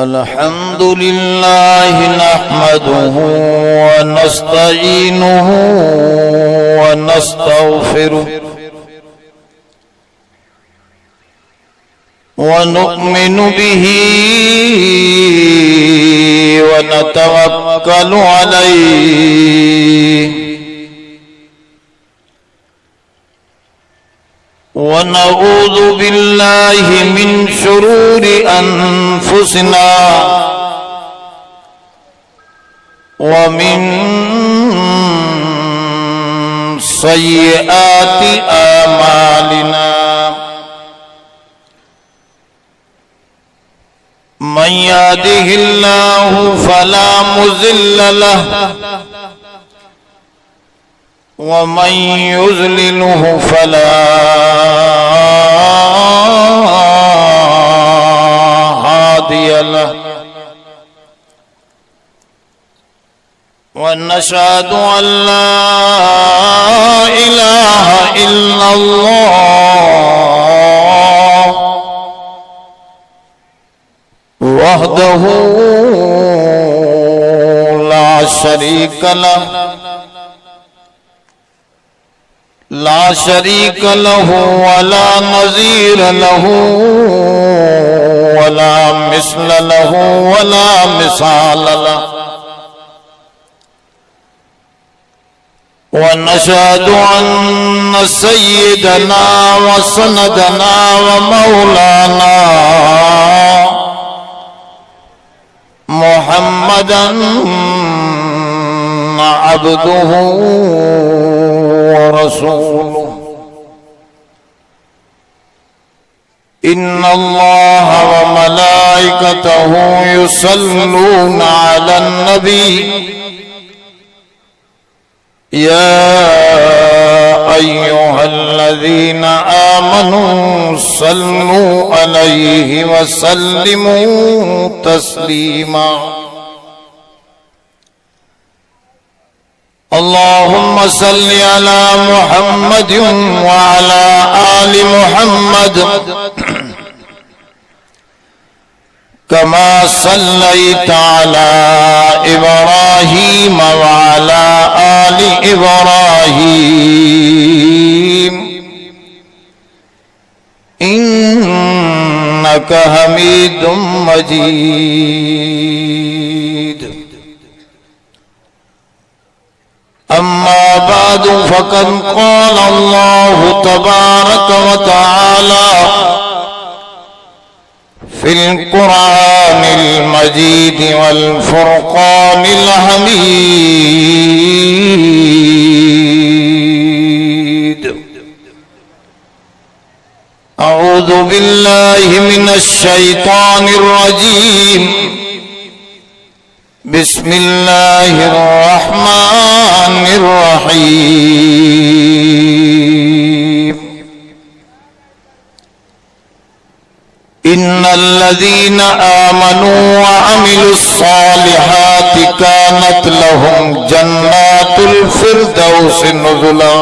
अल्हम्दुलिल्लाह नहमदुहु व नस्तईनुहु व नस्तगफिरुहु व नु'मिनु बिही व नतवक्कलु अलैहि व नऊज़ु बिल्लाहि मिन शुरूरि अनफुसिना व मिन सय्यिआति आमालिना मन यहदिहिल्लाहु फला मुज़िल्ल लहु व मन युज़्लिलहु फला हादिय लहु व नशहदु अल्ला इलाहा इल्लल्लाह वहदहु ला शरीक लहु वला नज़ीर लहु वला मिस्ल लहु वला मिसाल लहु व नशहदु अन्न सय्यदना व सनदना व मौलाना मुहम्मदन अब्दुहु व रसूलुहु इन्नल्लाह व मलाइकतहु युसल्लूना अलन नबी या अय्युहल्लज़ीना आमनू सल्लू अलैहि व सल्लिमू तस्लीमा अल्लाहुम्मा सल्लि अला मुहम्मद व अला आलि मुहम्मद कमा सल्लैता अला इब्राहीम व अला आलि इब्राहीम इन्नका हमीदुम मजीद। अम्मा बादु फ़क़द क़ाल अल्लाहु तबारक व तआला फिल क़ुरानिल मजीद वल फ़ुरक़ानिल हमीद। अऊज़ु बिल्लाहि मिनश शैतानिर रजीम। बिस्मिल्लाहिर्रहमानिर्रहीम। इन्नल्लज़ीना आमनू व अमिलुस्सालिहाति कानत लहुम जन्नातुल फिरदौसि नुज़ुला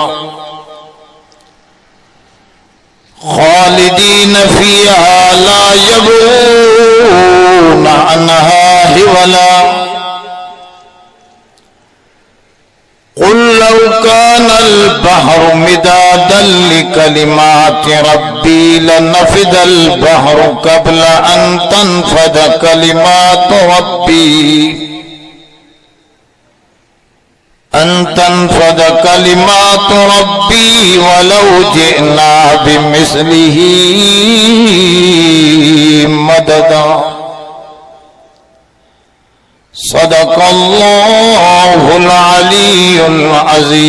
खालिदीन फ़ीहा ला यबग़ूना अन्हा हिवला। क़ुल लौ कानल बहरु मिदादन लिकलिमाति रब्बी लनफ़िदल बहरु क़ब्ल अन तनफ़द कलिमातु रब्बी वलौ जिअना बिमिस्लिही मददा। सदक़ल्लाहुल अलीयुल अज़ीम।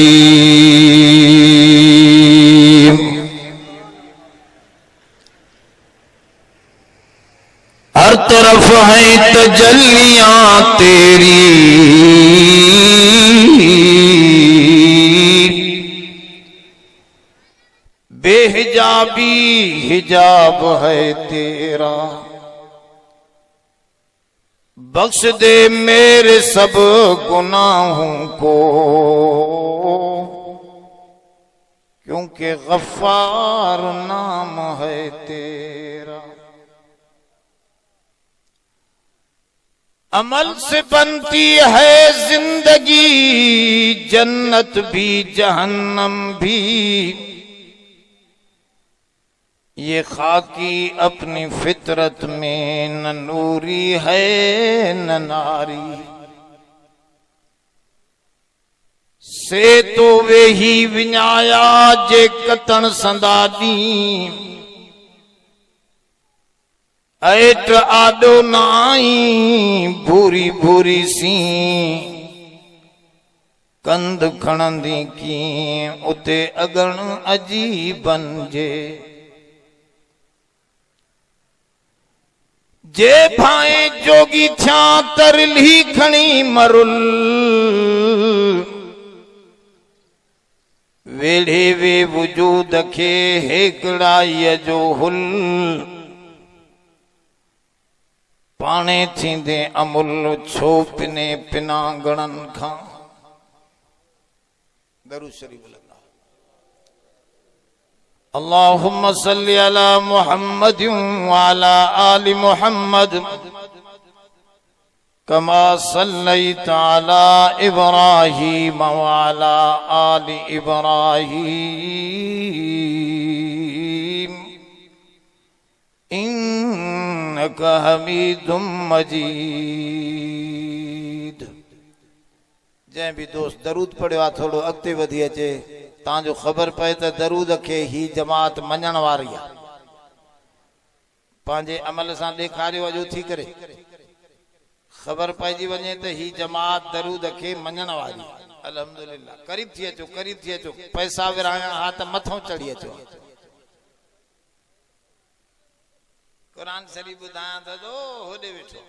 हर तरफ है तजल्लियां तेरी, बेहिजाबी हिजाब है तेरा। बख्श दे मेरे सब गुनाहों को, क्योंकि गफ्फार नाम है तेरा। अमल से बनती है जिंदगी, जन्नत भी जहन्नम भी। ये खाकी अपनी फितरत में न नूरी है न नारी। से तो वे ही विञाया जे कतन संदादी। ऐट आडो नाई भूरी भूरी सी। कंध खणंदी की उते अगण अजी बनजे। जे भाए जोगी थिया तरली खणी मरुल। वेढ़े वे वजूद खे हेकड़ाई जो हुल। पाने थींदे अमुल छो पिने पिना गणन खां। दरूद शरीफ लगा। अल्लाहुम्मा सल्ली अला मुहम्मद व अला आलि मुहम्मद कमा सल्लैता अला इब्राहीम व अला आलि इब्राहीम इन्नका हमीदुम मजीद। जै भी दोस्त दरूद पढ़ियो आहे थोड़ो अॻिते वधी अचे तव्हांजो ख़बर पए त दरूद खे ही जमात मञण वारी आहे। पंहिंजे अमल सां ॾेखारियो अॼु थी करे ख़बर पइजी वञे त ही जमात दरूद खे मञण वारी आहे। अल्हम्दुलिल्लाह। क़रीब थी अचो, क़रीब थी अचो। पैसा विरहाइणा हा त मथां चढ़ी अचो। कुरान शरीफ ॿुधायां त थो होॾे वेठो।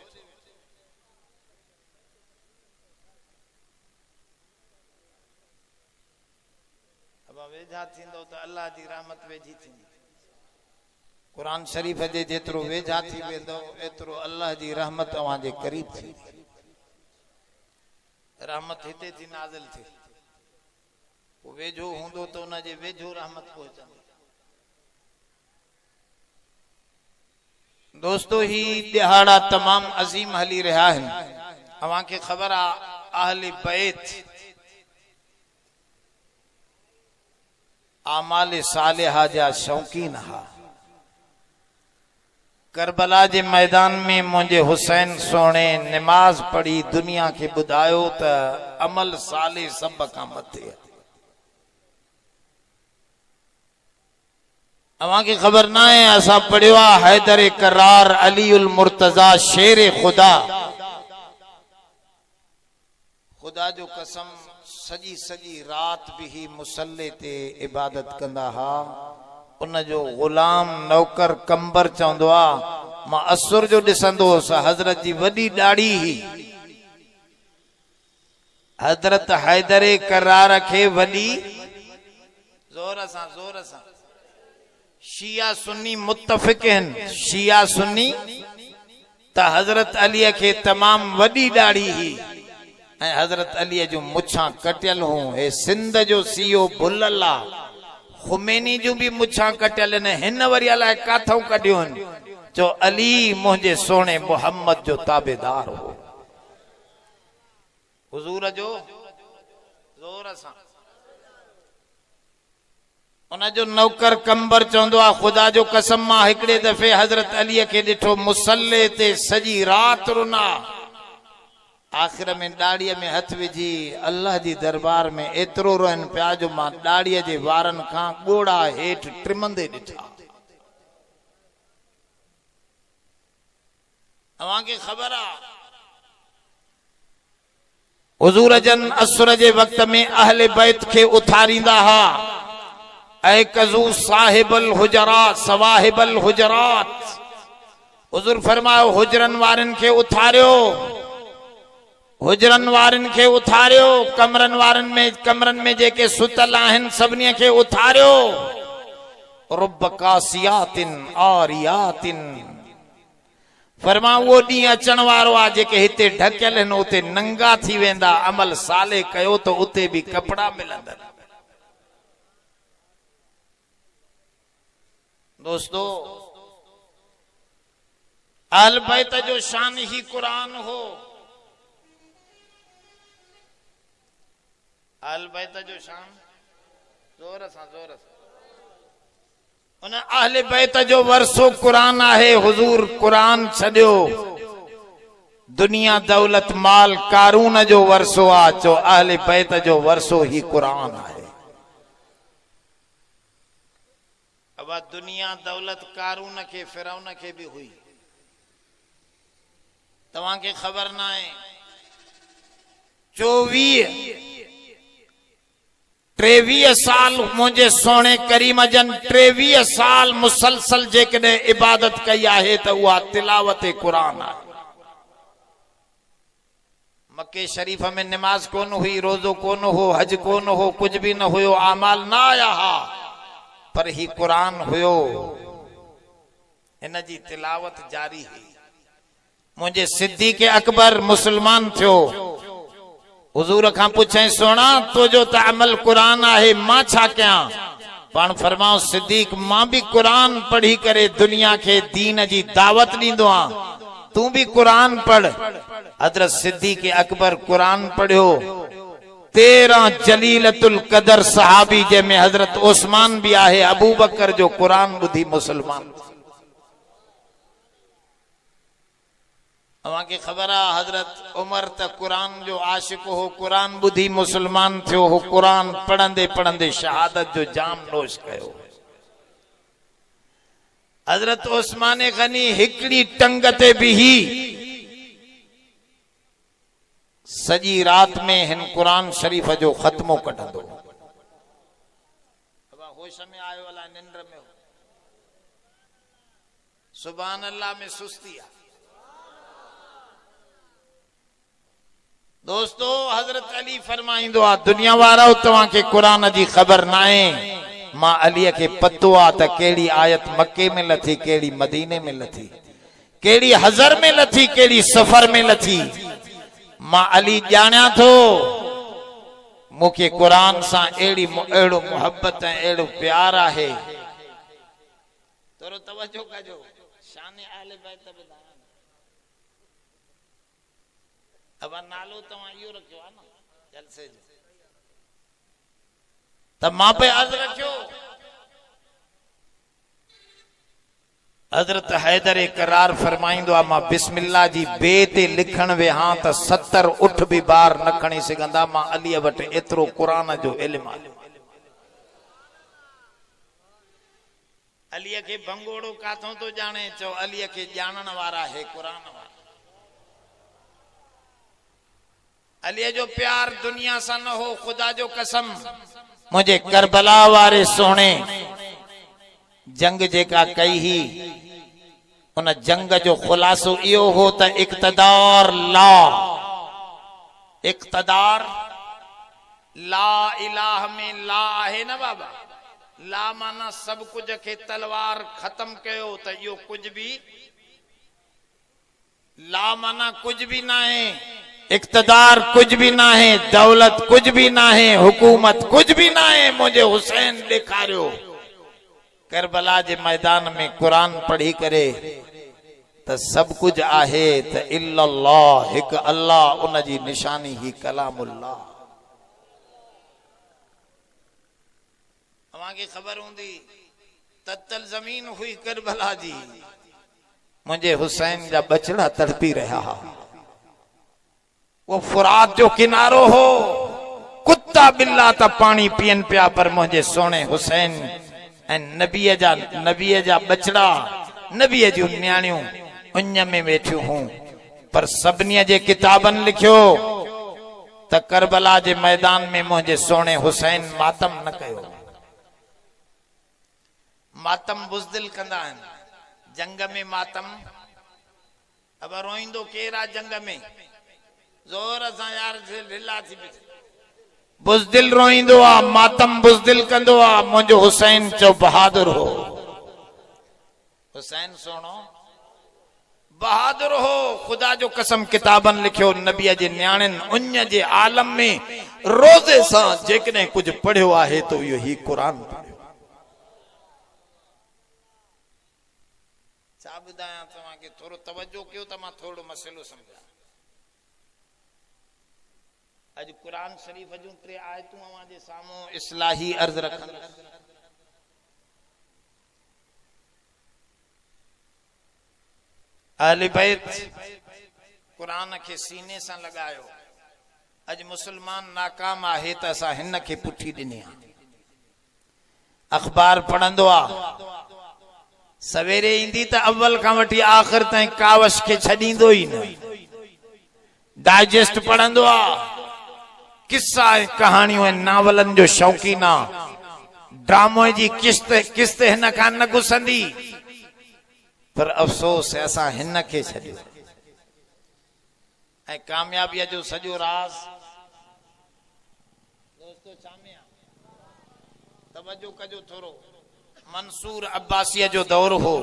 अब वेझा थींदो त अल्लाह जी रहमत वेझी थींदी। कुरान शरीफ जे जेतिरो वेझा थी वेंदो एतिरो अल्लाह जी रहमत अव्हां जे क़रीब थींदी। रहमत हिते थी नाज़िल थिए, पोइ वेझो हूंदो त उन जे वेझो रहमत पहुचंदी। दोस्तों ही दिहाड़ा तमाम अजीम हली रहा है। अवां के खबर आ अहले बैत आमाल सालिहा जा शौकीन हा। करबला जे मैदान में मुझे हुसैन सोने नमाज पढ़ी दुनिया के बुधायो त अमल साले सब का मथे। अवां की खबर ना है असा पढ़ियो हैदर करार अली उल मुर्तजा शेर खुदा। खुदा जो कसम सजी सजी रात भी ही मुसल्ले ते इबादत कंदा हा। उन जो गुलाम नौकर कंबर चवंदो आ मां असुर जो ॾिसंदो हुअसि हज़रत जी वॾी ॾाढ़ी ही हज़रत हैदर करार खे वॾी ज़ोर सां शिया सुन्नी मुत्तफ़िक़ हैं। शिया सुन्नी त हज़रत अली के तमाम वॾी ॾाढ़ी ही ऐं हज़रत अली जो मुछां कटियल हूं। हे सिंध जो सीओ बुल्ला खुमैनी जो भी मुछां कटियल न हिन वरी अलाए काथों कढियो जो अली मुझे सोने मोहम्मद जो ताबेदार हो। हुजूर जो जोर सां उन जो नौकर कंबर चवंदो आ खुदा जो कसम मां हिकड़े दफे हज़रत अली के ॾिठो मुसल्ले ते सजी रात रुना। आखिर में दाढ़ीअ में हथ विझी अल्लाह जी दरबार में एतिरो रोइन पिया जो मां दाढ़ीअ जे वारनि खां ॻोड़ा हेठि ट्रिमंदे ॾिठा। अवां खे ख़बर आ हुजूर जन असुर जे वक़्त में अहले बैत खे उथारींदा हा। ऐ कज़ू साहिबल हुजरात सवाहिबल हुजरात। हुजूर फरमायो हुजरन वारन के उथारियो, हुजरन वारन के उथारियो। कमरन में जेके सुतल आहिन सभिनी खे उथारियो। रुब कासियातिन आरियातिन। फरमा वो ॾींहुं अचण वारो आहे जेके हिते ढकियल आहिनि उते नंगा थी वेंदा। अमल साले कयो तो उते भी कपड़ा मिलंदा। दोस्तों अहल बैत जो शान ही कुरान हो। अहल बैत जो शान जोर सां उन अहल बैत जो वरसो कुरान आहे। हुजूर कुरान छॾियो, दुनिया दौलत माल कारून जो वरसो आ, चो अहल बैत जो वरसो ही कुरान आहे। अब दुनिया दौलत कारून के फिरौन के भी हुई, तव्हां के खबर ना है। 23 साल मुझे सोने करीम जन 23 साल मुसलसल जेकॾहिं इबादत कई आहे त उहा तिलावत कुरान आहे। मक्के शरीफ में नमाज कोन हुई, रोजो कोन हो, हज कोन हो, कुछ भी न हुयो, आमाल ना आया हा, पर ही कुरान हुयो, इन जी तिलावत जारी हुई। मुझे सिद्दीक़ अकबर मुसलमान थियो, हुजूर खां पुछे सोना तुझो त अमल कुरान आहे, मां छा कयां? पाण फरमाओ सिद्दीक़ मां भी कुरान पढ़ी करे दुनिया के दीन जी दावत ॾींदो आं, तू भी कुरान पढ़। हजरत सिद्दीक़ अकबर कुरान पढ़ियो। 13 जलीलतुल कदर सहाबी जंहिंमें हजरत उस्मान भी आहे, अबू बकर जो कुरान ॿुधी मुसलमान। अवांखे ख़बर आहे हजरत उमर त कुरान जो आशिक हो, कुरान ॿुधी मुसलमान थियो हो, कुरान पढ़ंदे पढ़ंदे शहादत जो जाम नोश कयो। हजरत उस्मान गनी हिकड़ी टंग ते बिही सजी रात में हिन कुरान शरीफ जो खत्मो कढंदो। होश में आयो वाला निंद्र में हो, सुभान अल्लाह में सुस्ती आ। दोस्तों हजरत अली फरमाइंदो आ, दुनिया वारा तव्हां के कुरान जी खबर ना है, मां अली के पतो आ त केड़ी आयत मक्के में लथी, केड़ी मदीने में लथी, केड़ी हजर में लथी, केड़ी सफर में लथी। मां अली जानिया थो मुखे कुरान सा एड़ो मोहब्बत है, एड़ो प्यार आहे। तोरो तवज्जो कजो, शान अहले बैत ॿुधायां। अब नालो तव्हां इहो रखियो आहे न जलसे जो, त मां पे अर्ज रखियो। हजरत हैदर करार फरमाइंदो आहे, मां बिस्मिल्लाह जी बे ते लिखण वेहां त 70 उठ भी बार न खणी सघंदा। मां अली वटि एतिरो कुरान जो इल्म आहे। अली के भंगोड़ो काथों तो जाने, चो अली के जानण वारा है कुरान वारा। अली जो प्यार दुनिया सा न हो, खुदा जो कसम मुझे करबला वारे सोने जंग जेका कई ही, उन जंग जो खुलासो इहो हो त इक़्तिदार ला इलाह में ला आहे न बाबा। ला माना सब कुछ के तलवार खत्म कयो त इहो कुछ भी, ला माना कुछ भी ना है, इक़्तिदार कुछ भी ना है, दौलत कुछ भी ना है, हुकूमत कुछ भी ना है। मुझे हुसैन ॾेखारियो करबला जे मैदान में कुरान पढ़ी करे त सब कुछ आहे त इल्लल्लाह, हिक अल्लाह, उन जी निशानी ही कलामुल्लाह। अवांखे ख़बर हूंदी ततल ज़मीन हुई करबला जी, मुझे हुसैन जा बचड़ा तड़पी रहा। वो फुरात जो किनारो हो, कुत्ता बिल्ला त पानी पियन पिया, पर मुझे सोने हुसैन ऐं नबीअ जा बचड़ा, नबीअ जूं न्याणियूं उन में वेठियूं हूं। पर सभिनी जे किताबन लिखियो त करबला जे मैदान में मुझे सोने हुसैन मातम न कयो। मातम बुज़दिल कंदा आहिनि, जंग में मातम। अब रोईंदो केर आहे जंग में? जोर सां यार ढिला थी पई, बुज़दिल रोईंदो आ, मातम बुज़दिल कंदो आ। मुंहिंजो हुसैन चो बहादुर हो, हुसैन सोनो बहादुर हो। खुदा जो कसम किताबन लिखियो, नबीअ जे न्याणिन उन जे आलम में रोज़े सां जेकॾहिं कुछ पढ़ियो आहे तो इहो ही कुरान पढ़ियो। छा ॿुधायां तव्हांखे, थोरो तवज्जो कयो त मां थोरो मसइलो समझां। अज कुरान शरीफ जूं 3 आयतूं अवां जे साम्हूं इस्लाही अर्ज रखन। अहले बैत कुरान के सीने सां लगायो। अज मुसलमान नाकाम आहे त असां हिन खे पुठी ॾिनी आहे। अखबार पढ़ंदो आ, सवेरे ईंदी त अव्वल खां वठी आख़िर ताईं कावश खे छॾींदो ई न। डाइजेस्ट पढ़ंदो आ, किस्सा ऐं कहाणियूं ऐं नावलनि जो शौक़ीन आहे। ड्रामो जी किस्त हिन खां न घुसंदी, पर अफ़सोस है असां हिन खे छॾियो। ऐं कामयाबीअ जो सॼो राज़ दोस्तो छामे आहे? तवज्जो कजो थोरो। मंसूर अब्बासीअ जो दौर हो।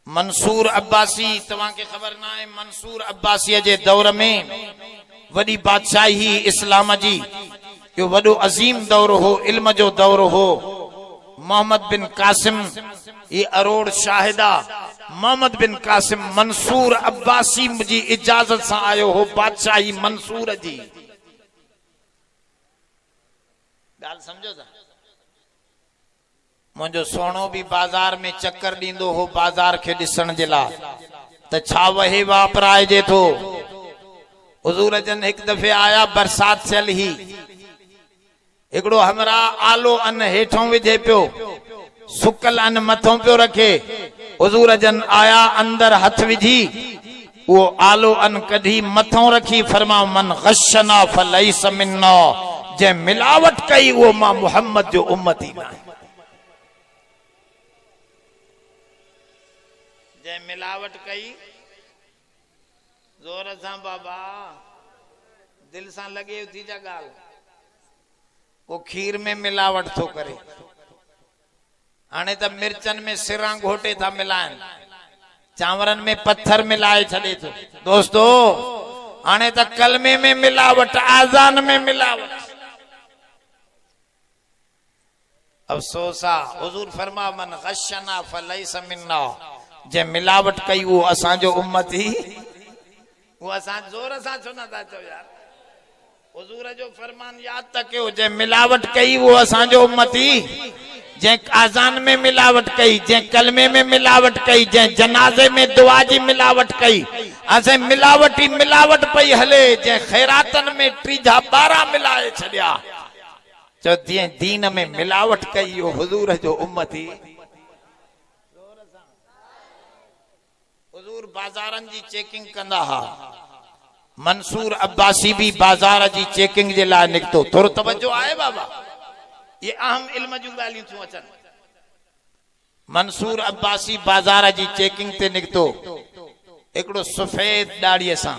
मंसूर अब्बासी, तव्हांखे ख़बर न आहे, मंसूर अब्बासीअ जे दौर में वॾी बादशाही इस्लाम जी इहो वॾो अज़ीम दौर हो, इल्म जो दौर हो। मोहम्मद बिन कासिम, ये अरोड़ शाहिदा, मोहम्मद बिन कासिम मंसूर अब्बासी जी इजाजत से आयो हो बादशाही मंसूर जी। गाल समझो था? मुझो सोनो भी बाजार में चक्कर दींदो हो बाजार के दिसण जे ला, त छा वहे वापराए जे थो। हुजूर जन एक दफे आया, बरसात चल ही, एकड़ो हमरा आलो अन हेठों विझे पियो, सुकल अन मथों पियो रखे। हुजूर जन आया, अंदर हथ विझी वो आलो अन कढी मथों रखी, फरमा मन गशना फलैस मिन्ना, जे मिलावट कई वो मां मोहम्मद जो उम्मती ना। जे मिलावट कई, जोर सां बाबा दिल सां लगे थी जा गाल। वो खीर में मिलावट थो करे, हाणे त मिर्चन में सिरां घोटे था मिलाइन, चांवरन में पत्थर मिलाए छॾे थो। दोस्तो हाणे त कलमे में मिलावट, आज़ान में मिलावट। अफसोस आ, हुजूर फरमा मन गशना फलैस मिन्ना, जे मिलावट कई वो असांजो उम्मती। वो असां जोर सां छो नथा चओ यार? हुजूर जो फरमान याद तक कयो, जे मिलावट कई वो असांजो उम्मती। जे आज़ान में मिलावट कई, जे कलमे में मिलावट कई, जे जनाजे में दुआ जी मिलावट कई, असे मिलावट ही मिलावट पई हले। जे खैरातन में 3-12 मिलाए छड़िया, जो दीन में मिलावट कई वो हुजूर जो उम्मती। हुजूर बाजारन जी चेकिंग कंदा हा, मंसूर अब्बासी भी बाजार जी चेकिंग जे लाइ निकतो। थोरो तवज्जो आहे बाबा, ये अहम इल्म जूं ॻाल्हियूं थियूं अचनि। मंसूर अब्बासी बाजार जी चेकिंग ते निकतो, हिकिड़ो सफेद दाढ़ीअ सां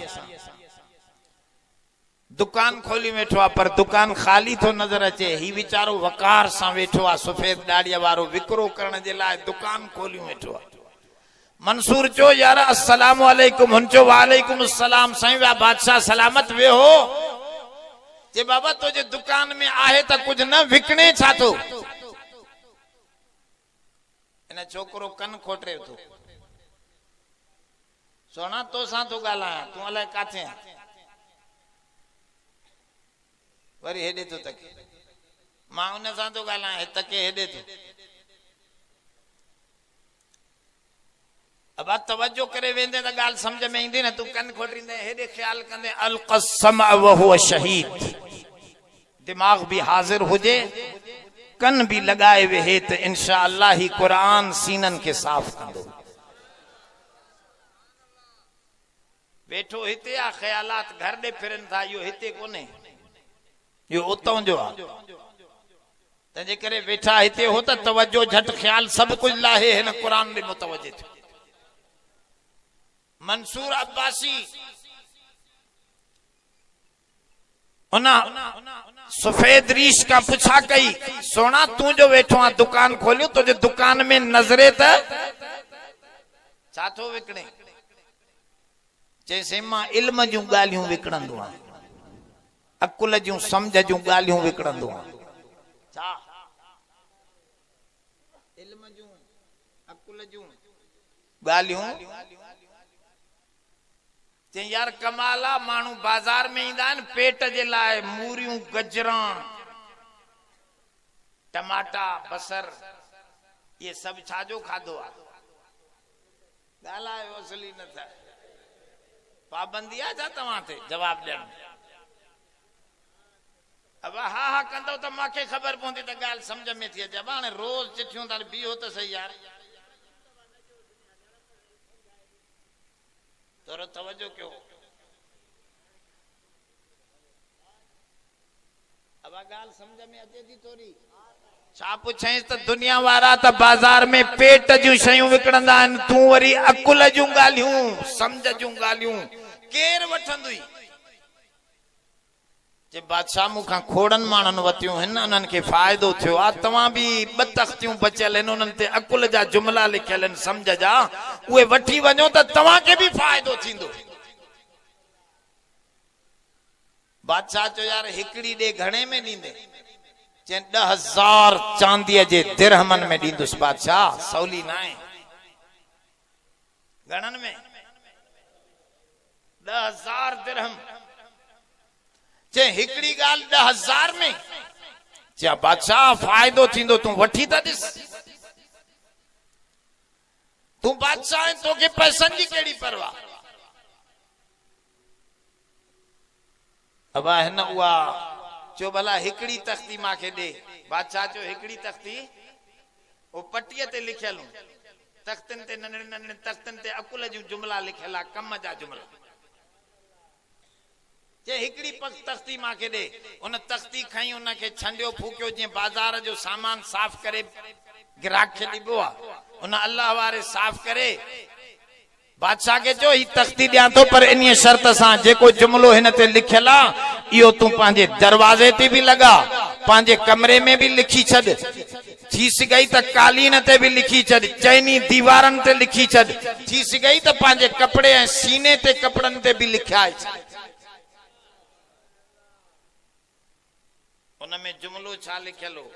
दुकान खोली वेठो आहे, पर दुकान खाली थो नजर अचे। ही वीचारो वकार सां वेठो आहे, सफेद दाढ़ीअ वारो विकिरो करण जे लाइ दुकान खोली वेठो आहे। मंसूर चो यार अस्सलाम वालेकुम, हुनचो वालेकुम अस्सलाम। साईं वा बादशाह सलामत वे हो। जे बाबा तुझे दुकान में आहे त कुछ न विकणे छा थो? इन छोकरो कन खोटे थो। सोना तो सां तो ॻाल्हायां, तूं अलाए काथे आ? वरी हेॾे तो तके, मां उन सां तो ॻाल्हायां, तके हेॾे तो। अब तवज्जो करे वेंदे त ॻाल्हि समझ में ईंदी न। तू कन खोटींदे हेॾे ख्याल कंदे अलक़सम व हुव शहीद। दिमाग भी हाजिर हुजे, कन भी लगाए वेहे त इंशाअल्लाह ही कुरान सीनन के साफ कंदो। वेठो हिते आ, ख्यालात घर दे फिरन था, यो हिते कोने, यो उतों जो आ। तंहिंजे करे वेठा हिते हो त तवज्जो झट ख्याल सब कुछ लाहे हिन कुरान दे मुतवज्जे थियो। मंसूर अब्बासी उना सफेद रीश का पुछा कई, सोना तू जो वेठो आ दुकान खोलियो, तुझे दुकान में नजरे त छा थो विकणे? जैसे मां इल्म जूं ॻाल्हियूं विकणंदो आहियां, अकुल जूं समझ जूं ॻाल्हियूं विकणंदो आहियां। छा इल्म जूं अकुल जूं ॻाल्हियूं चई यार कमाल आहे, माण्हू बाज़ार में ईंदा आहिनि पेट जे लाइ मूरियूं गजरां टमाटा बसर ये सभु छाजो खाधो आहे? ॻाल्हायो असली न था। पाबंदी आहे छा तव्हां ते जवाब ॾियण? अब हा हा कंदो त मूंखे ख़बर पवंदी त ॻाल्हि सम्झ में थी अचे। हाणे रोज़ चिठियूं था बीहो त सही यार, थोरो तवजो कयो। अब ॻाल्हि सम्झ में अचे थी थोरी? छा पुछांसि त दुनिया वारा त बाज़ार में पेट जूं शयूं विकिणंदा आहिनि, तूं वरी अकुल जूं ॻाल्हियूं समझ जूं ॻाल्हियूं केरु वठंदुई? जे बादशाह मूंखां खोड़नि माण्हुनि वतियूं आहिनि, उन्हनि खे फ़ाइदो थियो आहे। तव्हां बि ॿ तख़्तियूं बचियल आहिनि, उन्हनि ते अकुल जा जुमला लिखियल आहिनि समझ जा, उहे वठी वञो त तव्हांखे बि फ़ाइदो थींदो। बादशाह चयो यार हिकिड़ी ॾे घणे में ॾींदे? चई 10,000 चांदीअ जे दिरहमनि में ॾींदुसि बादशाह, सवली न आहे। घणनि में? 10,000 दिरहम। चई हिकिड़ी ॻाल्हि 10,000 में? चया बादशाह फ़ाइदो थींदो, तूं वठी त ॾिस। तूं बादशाह आहीं, तोखे पैसनि जी कहिड़ी परवाह? अब हिन उहा चयो भला हिकिड़ी तख़्ती मूंखे ॾे। बादशाह चयो हिकिड़ी तख़्ती? वो पटीअ ते लिखियल तख़्तनि ते, नंढड़े नंढड़े तख़्तनि ते अकुल जूं जुमला लिखियल आहे, कम जा जुमला। चए हिकिड़ी तख़्ती मूंखे ॾे। उन तख़्ती खई, उनखे छंडियो फूकियो जीअं बाज़ार जो सामान साफ़ करे ग्राहक खे ॾिबो आहे, उन अल्लाह वारे साफ़ करे बादशाह के चयो ही तख़्ती ॾियां थो, पर इन शर्त सां जेको जुमलो हिन ते लिखियल आहे इहो तूं पंहिंजे दरवाज़े ते बि लॻा, पंहिंजे कमरे में बि लिखी छॾ, थी सघई त कालीन ते बि लिखी छॾ, चइनी दीवारनि ते लिखी छॾ, थी सघई त पंहिंजे कपिड़े ऐं सीने ते कपिड़नि ते बि लिखाए छॾ। उनमें जुमलो छा लिखियल हो?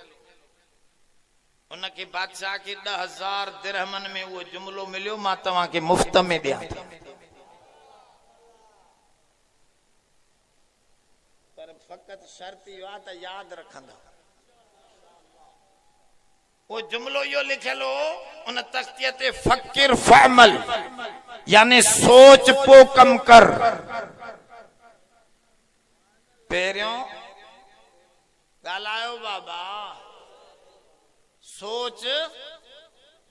उनके बादशाह के 10,000 दिरहमन में वो जुमलो मिलियो, मां तव्हांखे मुफ्त में ॾियां थो। पर फ़क़त शर्त इहो आहे त यादि रखंदा। वो जुमलो इहो लिखियल हो उन तख़्तीअ ते, फ़क़िर फ़अमल, यानी सोच पो कम कर। पहिरियों ॻाल्हायो बाबा, सोच,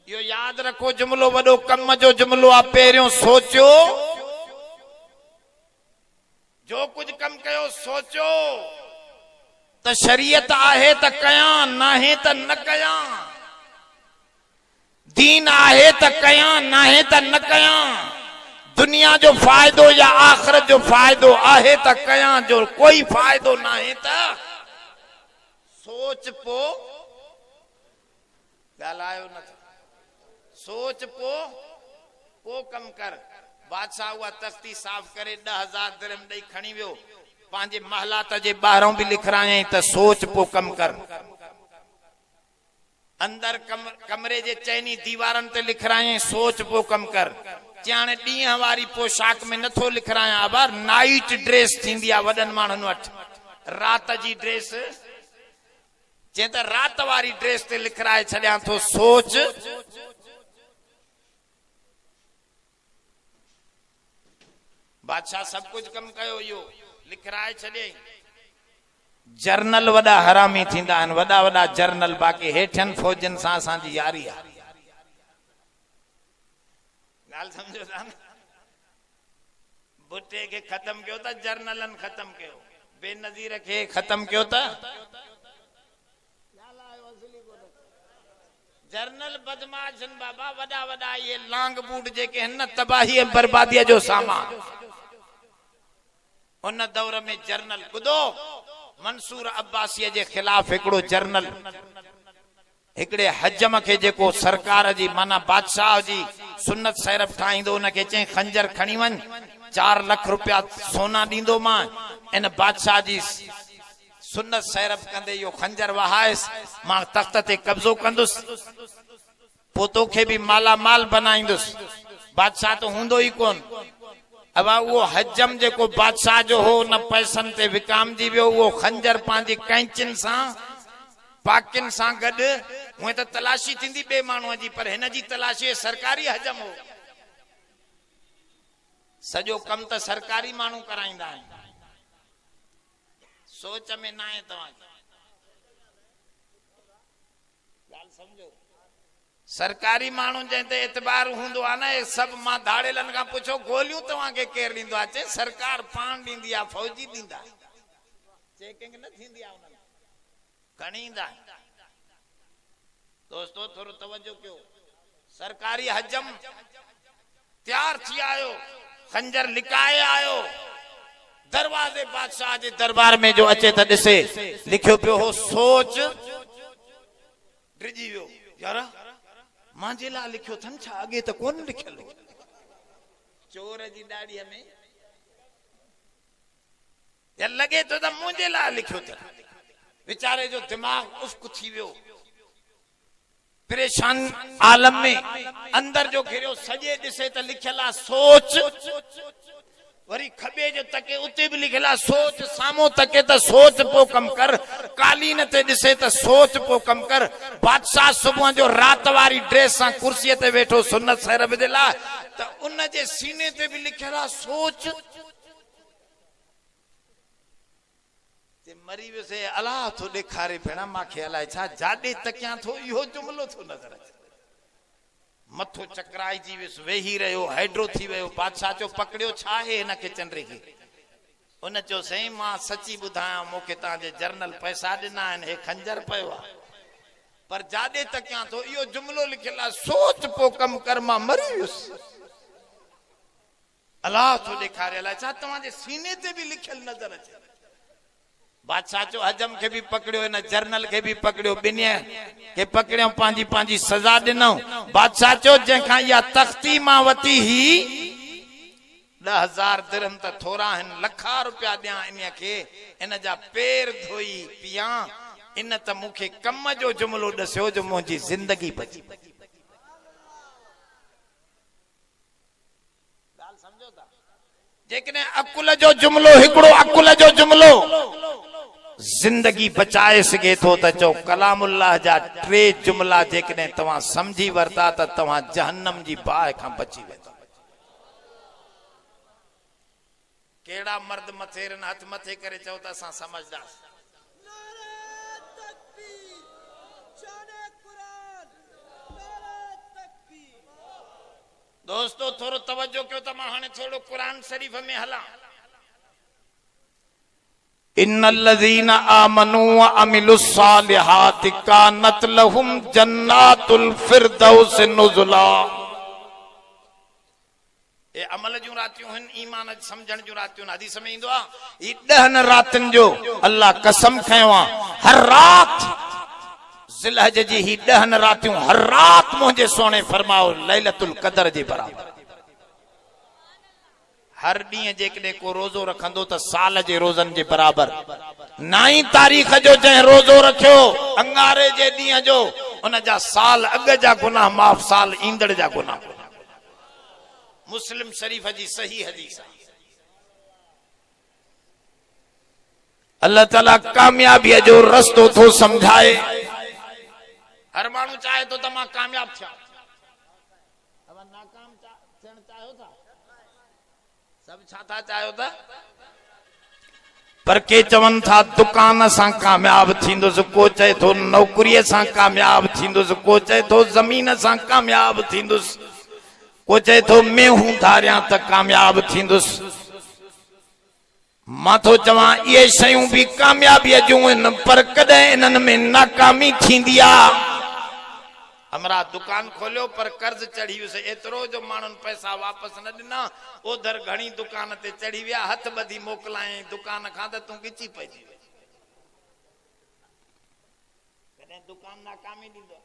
यो याद रखो जुमलो वडो कम जो जुमलो आ। पहिरियों सोचो, जो कुछ कम कयो सोचो त शरीयत आहे त कयां, नाहे त न कयां, दीन आहे त कयां, नाहे त न कयां, दुनिया जो फ़ाइदो या आख़िरत जो फ़ाइदो आहे त कयां, जो कोई फ़ाइदो नाहे त सोच पो ॻाल्हायो न था। सोच पो कम कर। बादशाह उहा तख़्ती साफ़ करे 10,000 दिरहम ॾेई खणी वियो, पंहिंजे महलात जे ॿाहिरों बि लिखरायई त सोच पो कम कर। अंदर कमरे जे चइनी दीवारनि ते लिखरायई सोच पो कम कर। हाणे ॾींहं वारी पोशाक में नथो लिखरायां, अबार नाइट ड्रेस थींदी आहे वॾनि माण्हुनि वटि, रात जी ड्रेस, चए त रात वारी ड्रेस ते लिखराए छॾियां थो सोच। बादशाह सब कुछ कम कयो, इहो लिखराए छॾियई। जर्नल वॾा हरामी थींदा आहिनि, वॾा वॾा जर्नल, बाक़ी हेठियनि फौजनि सां असांजी यारी आहे। ॻाल्हि सम्झो था न? भुट्टे खे ख़तम कयो त जर्नलनि ख़तम कयो, बेनज़ीर खे ख़तम कयो त जर्नल बदमाश आहिनि बाबा, वॾा वॾा ये लांग बूट जेके आहिनि न, तबाही ऐं बर्बादीअ जो सामान। उन दौर में जर्नल, ॿुधो, मंसूर अब्बासीअ जे ख़िलाफ़ हिकिड़ो जर्नल हिकिड़े हजम खे, जेको सरकार जी माना बादशाह जी सुन्नत सैरफ ठाहींदो, उनखे चई खंजर खणी वञ, 4 लाख रुपया सोना ॾींदो मां, इन बादशाह जी सुन्नत सैरफ कंदे यो खंजर वहायस, मां तख्त ते कब्जो कंदुस, पोइ तोखे भी माला माल बनाईंदुस। बादशाह तो हूंदो ही कोन, अब वो हजम जेको बादशाह जो हो न पैसन ते विकामजी वियो, वो खंजर पांजी कैंचिन सा पाकिन सा गड हुए तो तलाशी थींदी बे माण्हूअ जी, पर हिन जी तलाशी सरकारी हजम हो। सजो कम तो सरकारी माण्हू कराईंदा आहिनि। सोच में ना है तव्हांजी ॻाल्हि समझो। सरकारी माण्हू जंहिं एतबार हूंदो आहे न, सब मां धाड़ेलनि खां पुछो गोलियूं तव्हांखे केरु ॾींदो आहे? चए सरकार पाण ॾींदी आहे, फौजी ॾींदा, चेकिंग न थींदी आहे, उन्हनि खणी ईंदा। दोस्तों थोरो तवजो कयो। सरकारी हजम तैयार थी आयो, खंजर लिकाए आयो, दरवाजे बादशाह जे दरबार में जो अचे त ॾिसे लिखियो पियो हो सोच। डिजी वियो, यार मांजे लाइ लिखियो अथनि छा? अॻे त कोन लिखियल। चोर जी ॾाड़ीअ में या लॻे थो त मुंहिंजे लाइ लिखियो अथनि। वीचारे जो दिमाग़ उफ्क थी वियो। परेशान आलम में अंदर जो घिरियो, सॼे ॾिसे त लिखियल आहे सोच। वरी खबे जो तके उते भी लिखियल आहे सोच। सामो तके त सोच पो कम कर। कालीन ते ॾिसे त सोच पो कम कर। बादशाह सुबुह जो रात वारी ड्रेस सां कुर्सीअ ते वेठो सुन्नत सर विधल आहे, त उन जे सीने ते भी लिखियल आहे सोच। ते मरी वियोसे, अलाह थो ॾेखारे भेण मांखे अलाए छा जाॾे तकियां थो इहो जुमिलो थो नज़र अचे। मथो चकराइजी वियुसि, वेही रहियो, हाइड्रो थी वियो। बादशाह चो पकड़ियो छा आहे हिन खे चंद्रे खे? उन चयो साईं मां सची ॿुधायां, मूंखे तव्हांजे जर्नल पैसा ॾिना आहिनि, हे खंजर पियो आहे, पर जाॾे तकियां थो इहो जुमिलो लिखियल आहे सोच पो कम कर। मां मरी वियुसि, अलाह थो ॾेखारे अलाए छा तव्हांजे सीने ते भी लिखियल नज़र अचे। बादशाह चो हजम के भी पकड़ियो, इन जर्नल के भी पकड़ियो, ॿिन्ही के पकड़ियो, पंहिंजी पंहिंजी सज़ा ॾिनऊं। बादशाह चो जंहिंखां इहा तख्ती मां वती ही 10,000 दिरहम त थोरा आहिनि, लखा रुपया ॾियां इन खे, इन जा पेर धोई पियां, इन त मूंखे कम जो जुमिलो ॾसियो जो मुंहिंजी ज़िंदगी बची। ॻाल्हि सम्झो था? जेकॾहिं अकुल जो जुमिलो, हिकिड़ो अकुल जो जुमिलो जिंदगी बचाए सके थो त चो कलामुल्लाह जा 3 जुमला जेकॾहिं तव्हां समझी वरता त तव्हां जहन्नम जी बाहि खां बची वेंदा। केड़ा मर्द मथेरन हथ मथे करे चओ त असां समझदासीं। दोस्तों थोरो तवज्जो कयो त मां हाणे थोरो कुरान शरीफ में हलां। इन्नल्लज़ीना आमनू व अमिलुस सालिहाति कानत लहुम जन्नातुल फिरदौस नुज़ुला। ए अमल जूं रातियूं हन, ईमान समझण जूं रातियूं। हदीस में ईंदो आहे ई 10 रातन जो अल्लाह कसम खयो आहे, हर रात ज़िलहज जी ही 10 रातियूं हर रात मुझे सोने फरमाओ लैलतुल कदर जे बराबर। हर ॾींहुं जेकॾहिं को रोज़ो रखंदो त साल जे रोज़न जे बराबर। 9 तारीख़ जो जंहिं रोज़ो रखियो अंगारे जे ॾींहुं जो, उन जा साल अॻ जा गुनाह माफ़, साल ईंदड़ जा गुनाह। मुस्लिम शरीफ जी सही हदीस। अल्लाह ताला कामयाबी जो रस्तो थो समझाए। हर माण्हू चाहे तो त मां कामयाब थिया, अब नाकाम थियण चाहियो था? सब छा था चाहियो था? पर के चवन था दुकान सां कामयाब थींदुसि, को चए थो नौकरीअ सां कामयाब थींदुसि, को चए थो ज़मीन सां कामयाब थींदुसि, को चए थो मेहूं धारियां त कामयाब थींदुसि। मां थो चवां इहे शयूं भी कामयाबीअ जूं आहिनि, पर कॾहिं इन्हनि में नाकामी थींदी आहे। हमरा दुकान खोलियो पर कर्ज चढ़ी वियुसि, एतिरो जो माण्हुनि पैसा वापस न ॾिना, ओधर घणी दुकान ते चढ़ी विया, हथ ॿधी मोकिलाएं दुकान खां त तूं गिची पइजी वई। कॾहिं दुकान नाकामी ॾींदो?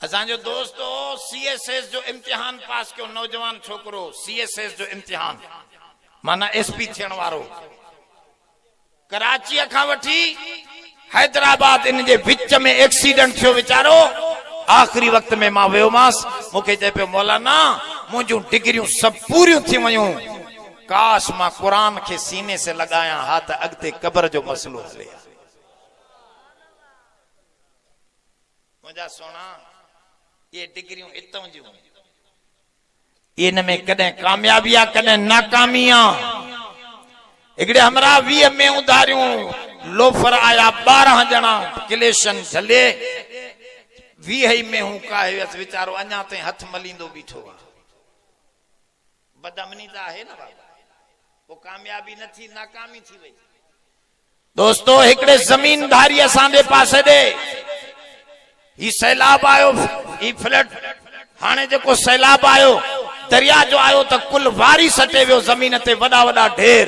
असांजो दोस्त हो CSS जो इम्तिहान पास कयो, नौजवान छोकरो, CSS जो इम्तिहान माना SP थियण वारो। कराची खां वठी हैदराबाद इन जे विच में एक्सीडेंट थियो वीचारो। आखिरी वक्त में मां वियोमांसि, मूंखे चए पियो मौलाना मुझू डिग्रियों सब पूरी थी वयूं काश मां कुरान के सीने से लगाया हाथ अगते कब्र जो मसलो हले मुझा सोना ये डिग्रियों इतों जूं इन में कदे कामयाबिया कदे नाकामिया इकड़े हमरा 20 में उधारियों लोफर आया 12 जना क्लेशन झले 20 में हूं काहे विचारो अञा ते हथ मलींदो बीठो बदमनी ता है ना बाबा वो कामयाबी न थी नाकामी थी वई दोस्तों एकड़े जमीनदारी असांजे पासे दे ही सैलाब आयो ही फ्लड हाने जेको सैलाब आयो दरिया जो आयो तो कुल वारी सटे वियो जमीन ते वडा वडा ढेर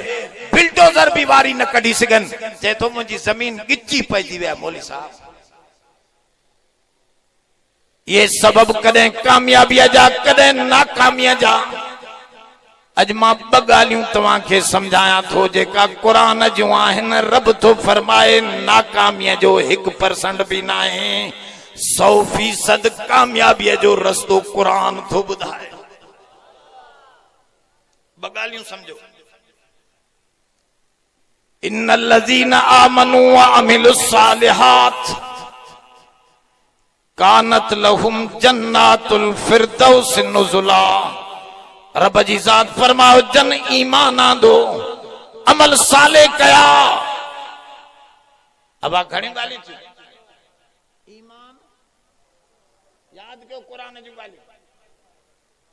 बिल्डोजर भी वारी न कढी सगन जे तो मुंजी जमीन गिची पईजी वे मौली साहब ये सबब कदे कामयाबी जा कदे नाकामी जा अज मां ब गालियूं तवां खे समझाया थो जेका कुरान जो आहिन रब तो फरमाए नाकामी जो 1% भी ना है 100% कामयाबी जो रस्तो कुरान थो बुधाए ब गालियूं समझो इन्नल लज़ीना आमनू व अमिलुस सालिहात कानत लहुम जन्नातुल फिरदौस नुज़ुला रब जी जात फरमाओ जन ईमान आंदो अमल साले कया अब घणी गाली थी ईमान याद कयो कुरान जी गाली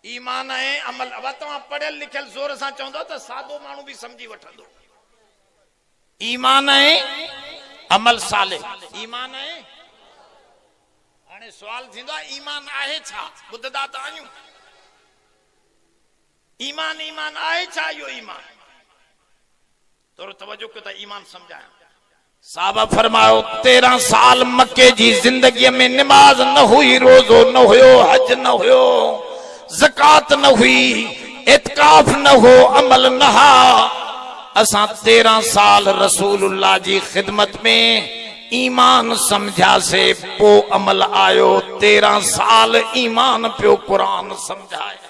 ईमान है अमल अब तव्हां पढ़ियल लिखियल जोर सां चवंदो त सादो माण्हू भी समझी वठंदो ईमान है अमल साले ईमान है हाणे सवाल थींदो ईमान आहे छा ॿुधदा त आहियूं ईमान ईमान आए छा यो ईमान तोरो तवज्जो कयो त ईमान समझाया साहब फरमायो 13 साल मक्के जी जिंदगी में नमाज न हुई रोजो न हुयो हज न हुयो ज़कात न हुई इत्काफ न हो अमल न हा असा 13 साल रसूलुल्लाह जी खिदमत में ईमान समझा से पो अमल आयो 13 साल ईमान पियो कुरान समझाया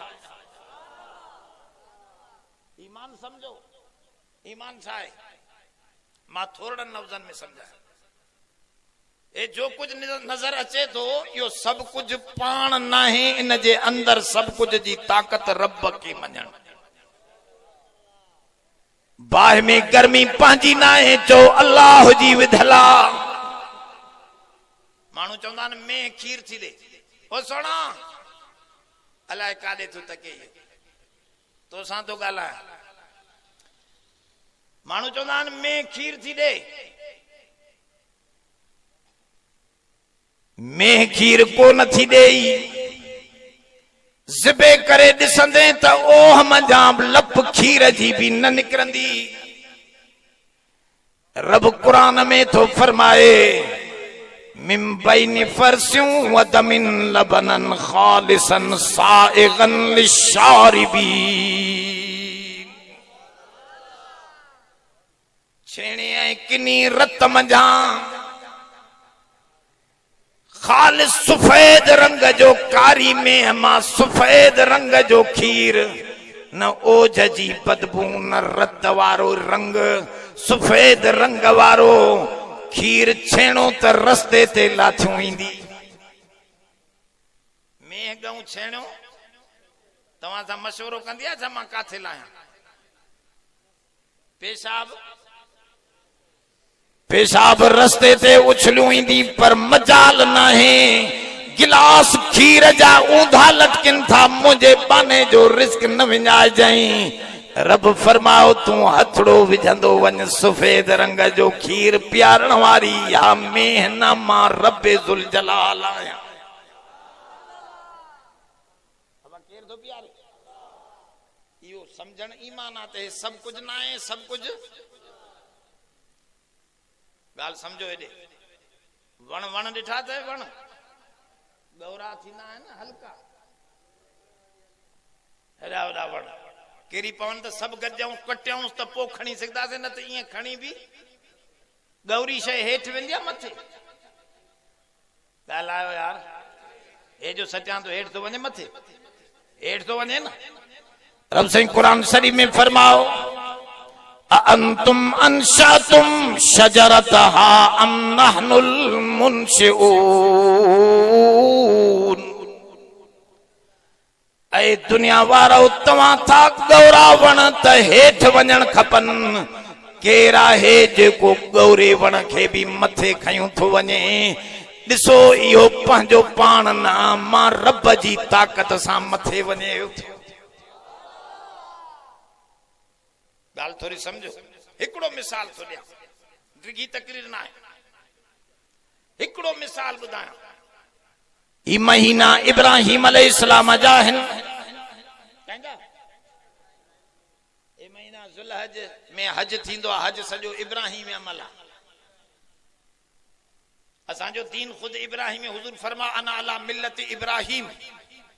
ईमान छाए मां थोड़न लफ्जन में समझाया ए जो कुछ नजर अचे तो यो सब कुछ पान नहीं इन जे अंदर सब कुछ जी ताकत रब के मञण बाह में गर्मी पांजी ना है जो अल्लाह जी विधला मानू चवंदा में खीर थी दे ओ सोना अलाए कादे तू तके तो सा तो गाला मानू चवंदा में खीर थी दे में खीर को न थी देई ज़िबे करे दिसंदे त ओह मंजाम लप खीर जी भी न निकरंदी रब कुरान में तो फरमाए मिन बैनि फरस्यूं व दमिन लबनन खालिसन साइगन लिशारिबी छेणे किनी रत मंझा खालिस सफेद रंग जो कारी में मां सफेद रंग जो खीर न ओझ जी बदबू न रत वारो रंग सफेद रंग वारो खीर छेणो त रस्ते ते लाथियूं ईंदी में गऊं छेणो तव्हां सां मशवरो कंदी आहे छा मां काथे लाहियां पेशाब रस्ते ते उछलियूं ईंदी पर मजाल नाहे गिलास खीर जा ऊंधा लटकिन था मुझे बाने जो रिस्क न विञाए जाई रब फरमाओ तू हथड़ो विझंदो वञ सफेद रंग जो खीर प्यारण वारी या मेहना मां रब्बे जुल जलाल आया यो समझण ईमान आते सब कुछ ना है सब कुछ गाल समझो एडे वण वण दिठा थे वण गौरा थींदा है ना हल्का हेड़ा वड़ा वण केरी पवन त सब गजाऊं कटियाऊं त पो खणी सघदासे न त इए खणी भी गौरी शय हेठ वेंदी मथे गाल आयो यार ए जो सचा तो हेठ तो वने मथे हेठ तो वने ना। रब साईं कुरान शरीफ में फरमाओ अंतुम अंशातुम शजरतहा अम नहनुल मुनशिऊन। ऐ दुनिया वारो तव्हां था गौरा वण त हेठ वञण खपन। केरा है जेको गौरे वण खे भी मथे खयूं थो वञे। ॾिसो इहो पंहिंजो पाण न मां रब जी ताक़त सां मथे वञे। ॻाल्हि थोरी सम्झो। हिकिड़ो मिसाल थो ॾियां, डिघी तकरीर न आहे। हिकिड़ो मिसाल ॿुधायां। ही महीना इब्राहिम अलैहिस्सलाम जा आहिनि। ये महीना ज़ुल्हज में हज थींदो आहे। हज सॼो इब्राहिम अमल आहे। असांजो दीन ख़ुद इब्राहिम हुजूर फरमा अना अला मिल्लत इब्राहिम।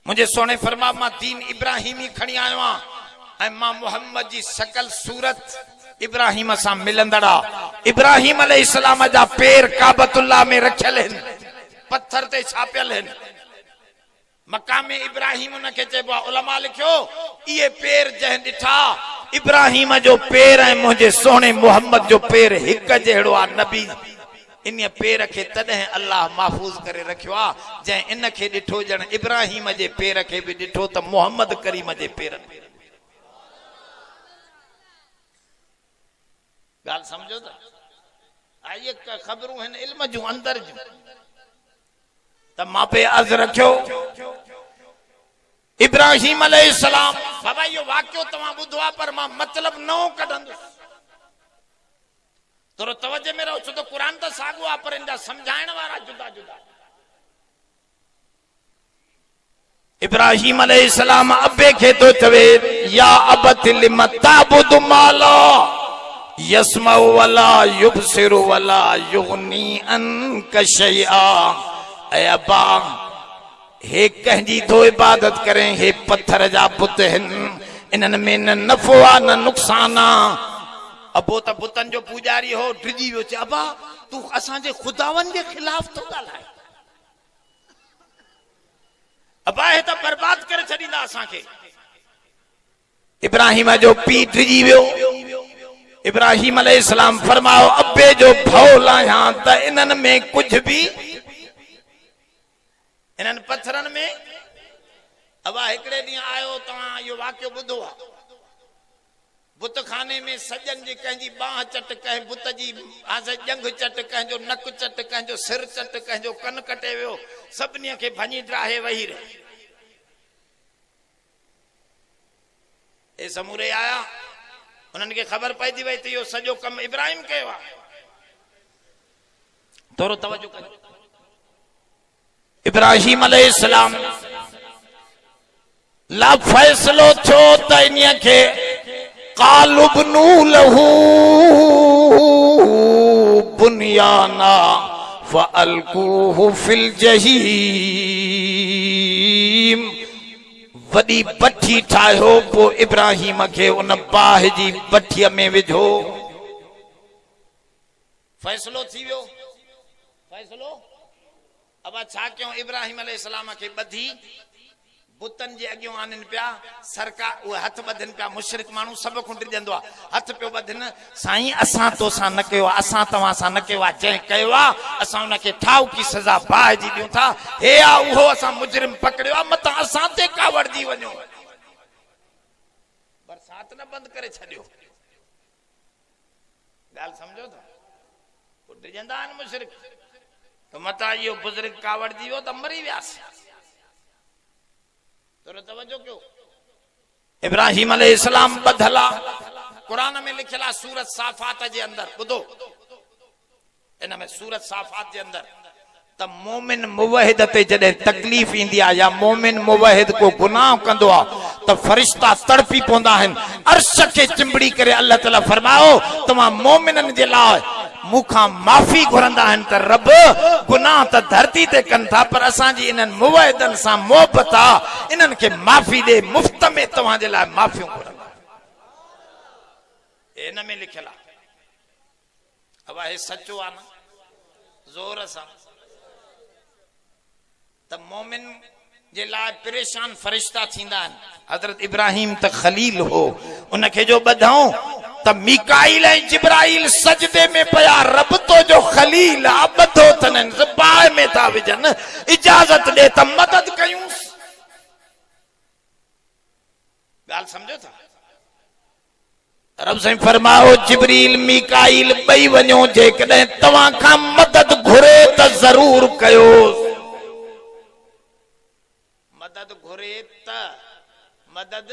मुझे सोने फरमा मां दीन इब्राहिम ही खणी आयो आहियां ऐं मां मोहम्मद जी शकल सूरत इब्राहिम सां मिलंदड़ा। इब्राहिम अलैहिस्सलाम जा पैर काबतुल्लाह में रखियल आहिनि, पत्थर ते छापियल आहिनि। मकाम इब्राहिम उनखे चइबो आहे। उलमा लिखियो इहे पैर जंहिं ॾिठा इब्राहिम जो पैर ऐं मुंहिंजे सोने मोहम्मद जो पैर हिकु जहिड़ो आहे। नबी इन पैर खे तॾहिं अल्लाह महफूज़ करे रखियो आहे जंहिं इन खे ॾिठो ॼण इब्राहिम जे पैर खे बि ॾिठो त मोहम्मद करीम जे पैरनि में। ॻाल्हि सम्झो था। आइए ख़बरूं आहिनि इल्म जूं अंदर जूं। त मां पे अर्ज़ रखियो इब्राहिम अलैहिस्सलाम। बाबा इहो वाक़ियो तव्हां ॿुधो आहे पर मां मतिलबु नओं कढंदुसि। थोरो तवज्जो में रहो छो त क़ुरान त साॻियो आहे पर इन जा सम्झाइण वारा जुदा जुदा। इब्राहिम अलैहिस्सलाम अबे खे तो चवे या अबति लिम ताबुदु मा ला यस्मउ वला युबसिरु वला युगनी अनका शैआ। ऐ अब्बा हे कंहिंजी थो इबादत करें। हे पत्थर जा बुत आहिनि, इन्हनि में न नफ़ो आहे न नुक़सान आहे। अबो त बुतनि जो पूजारी हो, डिॼी वियो। चए अब्बा तूं असांजे खुदावन जे ख़िलाफ़ थो ॻाल्हाए। अब्बा हे त बर्बाद करे छॾींदा असांखे। इब्राहिम जो पीउ डिॼी वियो। इब्राहिम अलैहिस्सलाम फरमायो अब्बे जो भौल आहियां त इन्हनि में कुझु बि इन्हनि पत्थरनि में। अबा हिकिड़े ॾींहुं आयो, तव्हां इहो वाक़ियो ॿुधो आहे। बुत खाने में सजन जी कंहिंजी बाह चट, कंहिं बुत जी जंग चट, कंहिंजो नक चट, कंहिंजो सिर चट, कंहिंजो कन कटे वियो। सभिनी खे भञी ड्राहे वेही रहे। ए समूरे आया, उन्हनि खे ख़बर पइजी वई त इहो सॼो कमु इब्राहिम कयो आहे। थोरो तवजो कजो। इब्राहिम अलैहिस्सलाम ला फ़ैसिलो थियो त इन्हीअ खे क़ालू ब्नू लहू बुनियाना फ़अल्कूहु फिल जहीम। वॾी भठी ठाहियो, पोइ इब्राहिम खे उन बाह जी भठीअ में विझो। फ़ैसिलो थी वियो। फ़ैसिलो अब छा कयूं? इब्राहिम अलैहिस्सलाम खे ॿधी बुतन जे अॻियों आननि पिया। सरकार उहे हथ ॿधनि पिया। मुशरिक माण्हू सभु खुंड ॾींदो आहे, हथ पियो ॿधनि। साईं असां तोसां न कयो आहे, असां तव्हां सां न कयो आहे। जंहिं कयो आहे असां उनखे ठाऊ की सज़ा बाहि जी ॾियूं था। हे आहे उहो असां मुजरिम पकड़ियो आहे, मतां असां ते कावड़जी वञो। बरसाति न बंदि करे छॾियो। ॻाल्हि सम्झो था। ॾिजंदा आहिनि मुशरिक त मतां इहो बुज़ुर्ग कावड़जी वियो त मरी वियासीं। तवज्जो कयो। इब्राहिम अलैहिस्सलाम ॿधल आहे। क़ुरान में लिखियल आहे सूरत साफ़ात जे अंदर। ॿुधो इन में सूरत साफ़ात जे अंदर त मोमिन मुवहिद ते जॾहिं तकलीफ़ ईंदी आहे या मोमिन मुवहिद को गुनाह कंदो आहे त फरिश्ता तड़पी पवंदा आहिनि। अर्श खे चिंबड़ी करे अल्लाह ताला फरमायो तव्हां मोमिननि जे लाइ मूंखां माफ़ी घुरंदा आहिनि त रब गुनाह त धरती ते कनि था पर असांजी इन्हनि मुवहिदनि सां मोहबत आहे, इन्हनि खे माफ़ी ॾे। मुफ़्त में तव्हांजे लाइ माफ़ियूं घुरंदा। इन में लिखियल आहे। अब हे सचो आहे न? ज़ोर सां त मोमिन जे लाइ परेशान फरिश्ता थींदा आहिनि। हज़रत इब्राहिम त खलील हो, उनखे जो ॿधऊं त मीकाईल ऐं जिब्राईल सजदे में पिया, रब तो जो खलील आ, ॿधो अथनि, बाहि में था विझनि, इजाज़त ॾे त मदद कयूंसि। ॻाल्हि सम्झो था? रब साईं फरमायो जिब्रील मीकाईल ॿई वञो, जेकॾहिं तव्हां खां मदद घुरे त ज़रूर कयो। मदद घुरे त मदद,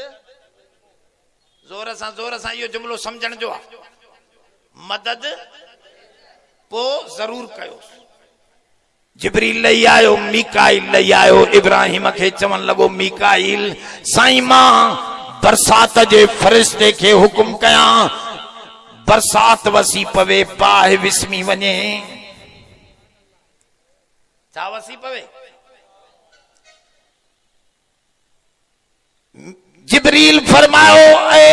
जोर सां इहो जुमलो समझण जो आहे। मदद पोइ ज़रूर कयो। जिब्रील लई आयो, मीकाईल लई आयो। इब्राहिम खे चवण लॻो मीकाईल साईं मां बरसात जे फरिश्ते खे हुकुम कयां, बरसात वसी पवे, बाहि विस्मी वञे। छा वसी पवे? जिब्रील फरमायो ऐ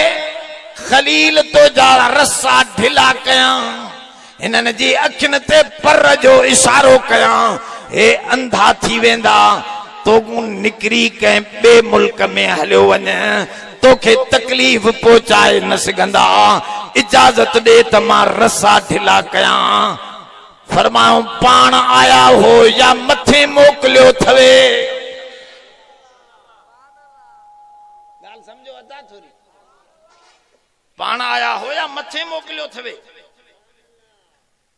खलील तो जा रस्सा ढिला कयां, हिननि जी अखियुनि ते पर जो इशारो कयां, हे अंधा थी वेंदा, तोगूं निकिरी कंहिं ॿिए मुल्क में हलियो वञ, तोखे तकलीफ़ पहुचाए न सघंदा, इजाज़त ॾे त मां रस्सा ढिला कयां। फरमायो पाण आया हो या मथे मोकिलियो थवे? ॻाल्हि सम्झो अदा थोरी। पाण आया हो या मथे मोकिलियो थवे?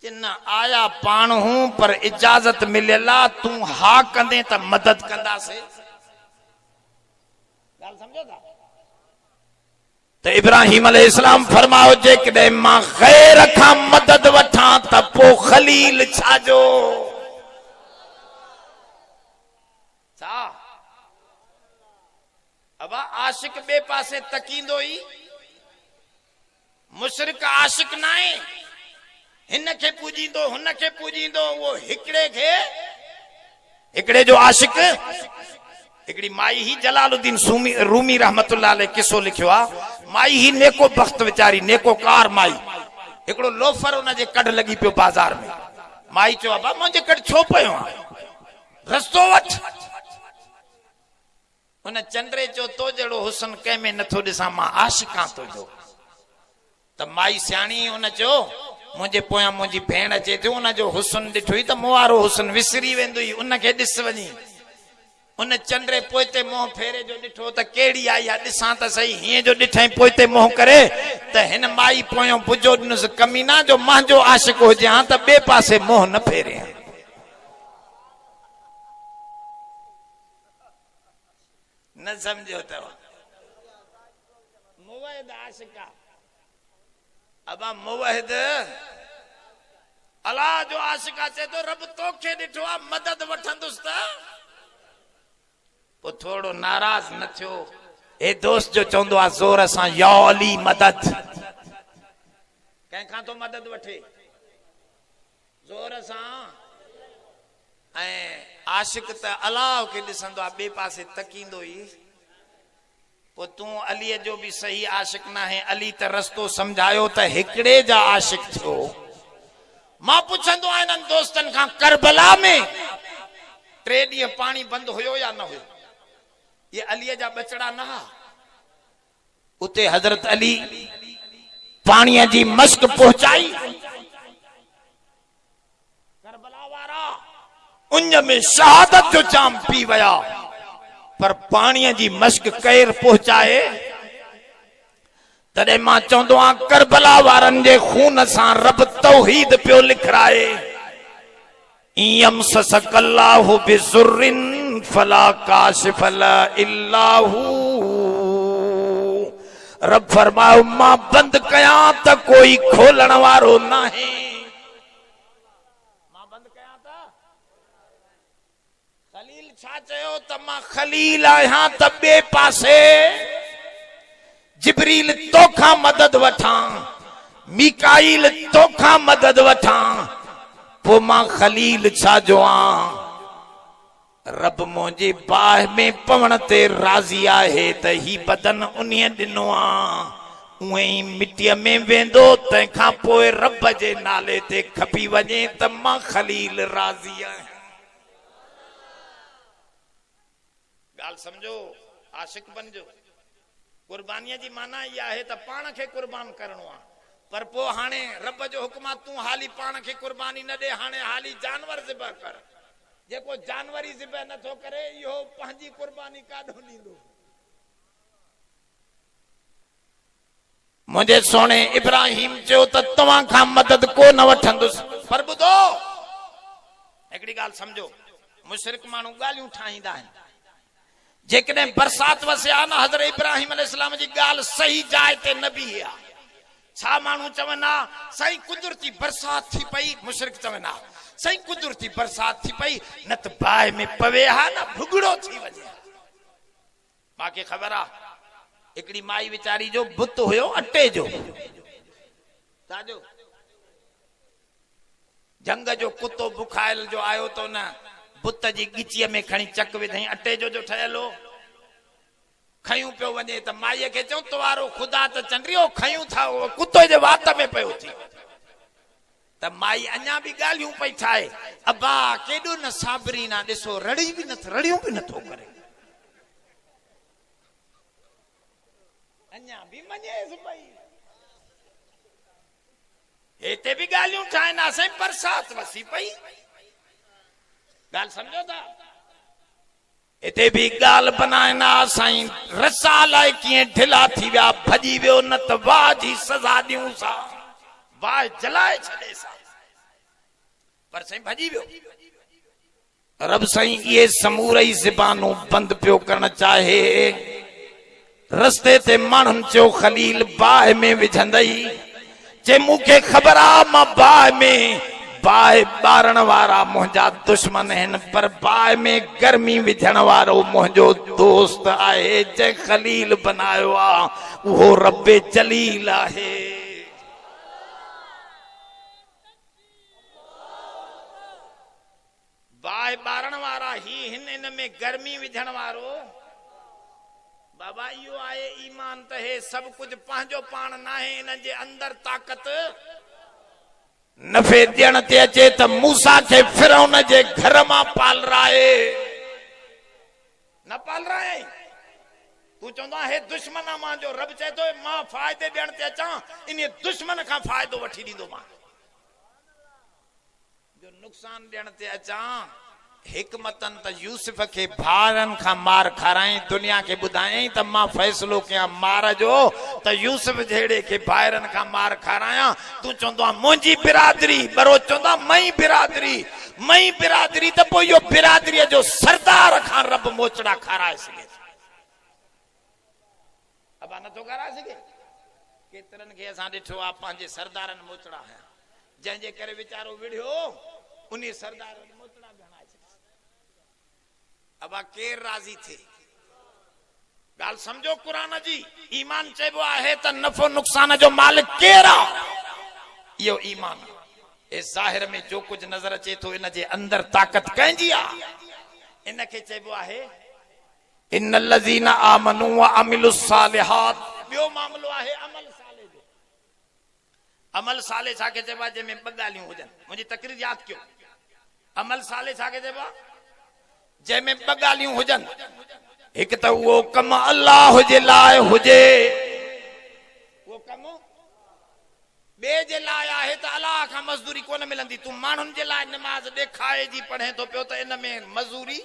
न आया पाण हूं, पर इजाज़त मिलियल आहे, तूं हा कंदे त मदद कंदासीं। ॻाल्हि सम्झो था? त इब्राहिम अलैहिस्सलाम फरमायो जेकॾहिं मां ग़ैर खां मदद वठां त पोइ खलील छाजो? छा अबा आशिक ॿिए पासे तकींदो ई, मुशरिक आशिक न आहे, हिन खे पूजींदो हुन खे पूजींदो, वो हिकिड़े जो आशिक। हिकिड़ी माई ही जलालुद्दीन रूमी रहमतुल्लाह अलैह किसो लिखियो आहे। माई ही नेको बख्त वीचारी, नेको कार माई, हिकिड़ो लोफर उन जे कढ लगी पियो बाज़ार में। माई चयो अबा मुंहिंजे कढ छो पियो आहे, रस्तो वठ। उन चंड्रे चयो तो जहिड़ो हुसन कंहिं में नथो ॾिसां, मां आशिकां तुंहिंजो। त माई सियाणी उन चयो मुंहिंजे पोयां मुंहिंजी भेण अचे थी, उन जो हुसन ॾिठो त मूं वारो हुसन विसरी वेंदो, उनखे ॾिस वञी। उन चंड्रे पोइते मोह फेरे जो ॾिठो त कहिड़ी आई आहे, ॾिसां त सही, हीअं जो ॾिठई पोइते मोह करे त हिन माई पोयों बुझो ॾिनुसि कमीना जो मुंहिंजो आशिक हुजे हा त ॿिए पासे मोह न फेरे। न सम्झो अथव? मुवहिद आशिका, अबा मुवहिद अलाह जो आशिका चए तो रब तोखे ॾिठो आहे, मदद वठंदुसि त पोइ थोड़ो नाराज़ न थियो। ए दोस्त जो चवंदो आहे ज़ोर सां या अली मदद, कंहिंखां तो मदद वठे ज़ोर सां। ऐं आशिक त अलाह खे ॾिसंदो आहे, ॿिए पासे तकींदो ई। पोइ तूं अलीअ जो बि सही आशिक न आहे, अली त रस्तो समझायो त हिकिड़े जा आशिक थियो। मां पुछंदो आहियां इन्हनि दोस्तनि खां, करबला में 3 ॾींहं पाणी बंदि हुयो या न हुयो? ये अलीअ जा बचड़ा न हा? उते हज़रत अली पाणीअ जी मश्क पहुचाई, करबला वारा उन में शहादत जो जाम पी विया, पर पाणीअ जी मश्क केर पहुचाए? तॾहिं मां चवंदो आहियां करबला वारनि जे खून सां रब तौहीद पियो लिखराए। यमससकल्लाहु बिज़ुर्रिन फला काशिफ इल्ला हू। रब फरमायो मां बंद कयां त कोई खोलण वारो नाहे। मां बंद कयां त खलील छा चयो त मां खलील आहियां त ॿिए पासे जिब्रील तोखां मदद वठां, मीकाईल तोखां मदद वठां, पोइ मां खलील छा जो आं? रब मुंहिंजे बाहि में पवण ते राज़ी आहे त ही बदन उन्हीअ ॾिनो आहे, उहे ई मिटीअ में वेंदो, तंहिंखां पोइ रब जे नाले ते खपी वञे त मां खलील राज़ी आहियां। गाल समझो, आशिक बनजो। कुर्बानीअ जी माना इहा आहे त पाण खे कुर्बान करणो आहे, पर पोइ हाणे रब जो हुक्म आहे तूं हाली पाण खे कुर्बानी न ॾे, हाणे हाली जानवर ज़िबह कर। जेको जानवर ई ज़िबह नथो करे इहो पंहिंजी कुर्बानी काॾों ॾींदो। मुंहिंजे सोने इब्राहिम चयो त तव्हां खां मदद को न वठंदुसि, पर ॿुधो हिकिड़ी ॻाल्हि समझो, मुशरिक माण्हू ॻाल्हियूं ठाहींदा आहिनि। जेकॾहिं बरसात वसे आहे न, हज़रत इब्राहिम अलैहिस्सलाम जी ॻाल्हि सही जाइ ते न बीही आहे। छा माण्हू चवनि हा साईं कुदरती बरसात थी पई, मुशरिक चवनि हा साईं कुदरती बरसात थी पई, न त बाहि में पवे हा न भुगड़ो थी वञे। मूंखे ख़बर आहे हिकिड़ी माई वीचारी जो बुत हुयो अटे जो, ताजो जंग जो कुतो बुखायल जो आयो तो न बुत जी गिचीअ में खणी चक विधई, अटे जो ठहियल हो। खयूं पियो वञे त माईअ खे चऊं तुवारो ख़ुदा त चंडरियो खयूं था कुते जे वात में पियो थी। त माई अञा बि ॻाल्हियूं पई ठाहे, अबा केॾो न साबरी ना, ॾिसो रड़ी बि नथो, रड़ियूं बि नथो करे, अञा बि मञेसि पई। हिते बि ॻाल्हियूं ठाहिनि, असां बरसात वसी पई। ॻाल्हि सम्झो था, हिते बि ॻाल्हि बनाइना साईं रसा लाइ कीअं ढिला थी विया, भॼी वियो न त वाह जी सज़ा ॾियूं सा, वाह जलाए छॾे सा, पर साईं भॼी वियो। रब साईं इहे समूरई ज़बानूं बंदि पियो करणु चाहे। रस्ते ते माण्हुनि चयो खलील बाहि में विझंदई, जे मूंखे ख़बर आहे मां बाहि में, बाहि ॿारण वारा मुंहिंजा दुश्मन आहिनि, पर बाहि में गर्मी विझण वारो मुंहिंजो दोस्त आहे। जंहिं खलील बनायो आहे उहो रब्बे जलील आहे। बाहि ॿारण वारा ही हिन में गर्मी विझण वारो बाबा इहो आहे ईमान त हे सभु कुझु पंहिंजो पाण न आहे, इन जे अंदर ताक़त नफ़े ॾियण ते अचे त मूसा खे फिरौन जे घर मां पाल राए न पाल राए। तूं चवंदो आहे हे दुश्मन आहे मुंहिंजो, रब चए थो मां फ़ाइदे ॾियण ते अचां, इन दुश्मन खां फ़ाइदो वठी ॾींदो मां, जो नुक़सान ॾियण ते अचां। हिकमतन त यूसुफ खे भारनि खां मार खाराई, दुनिया खे ॿुधायई त मां फ़ैसिलो कयां मार जो, त यूसुफ जहिड़े खे भाइरनि खां मार खारायां। तूं चवंदो आहे मुंहिंजी बिरादरी, बरो चवंदो आहे मई बिरादरी, मई बिरादरी, त पोइ इहो बिरादरीअ जो सरदार खां रब मोचड़ा खाराए सघे, अबा नथो खाराए सघे। केतिरनि खे असां ॾिठो आहे पंहिंजे सरदारनि मोचड़ा हया, जंहिंजे करे वीचारो विढ़ियो उन सरदार मोचड़ा बि हणाए छॾिया। अबा केर राज़ी थे? गाल समझो कुरान जी, ईमान चइबो आहे त नफ़ो नुक़सान जो मालिक केर आहे, इहो ईमान। ए ज़ाहिर में जो कुछ नज़र अचे थो इन जे अंदर ताक़त कंहिंजी आहे, इन खे चइबो आहे इन्नल लज़ीना आमनू व अमिलुस सालिहात। ॿियो मामलो आहे अमल साले जो। अमल साले छाखे चइबो आहे? जंहिंमें ॿ ॻाल्हियूं हुजनि, मुंहिंजी तकरीर यादि कयो। अमल साले छाखे चइबो आहे? जंहिंमें ॿ ॻाल्हियूं हुजनि, हिकु त उहो कमु अल्लाह जे लाइ हुजे, उहो कमु ॿिए जे लाइ आहे त अल्लाह खां मज़दूरी कोन मिलंदी। तूं माण्हुनि जे लाइ नमाज़ ॾेखारे जी पढ़े थो पियो त इन में मज़दूरी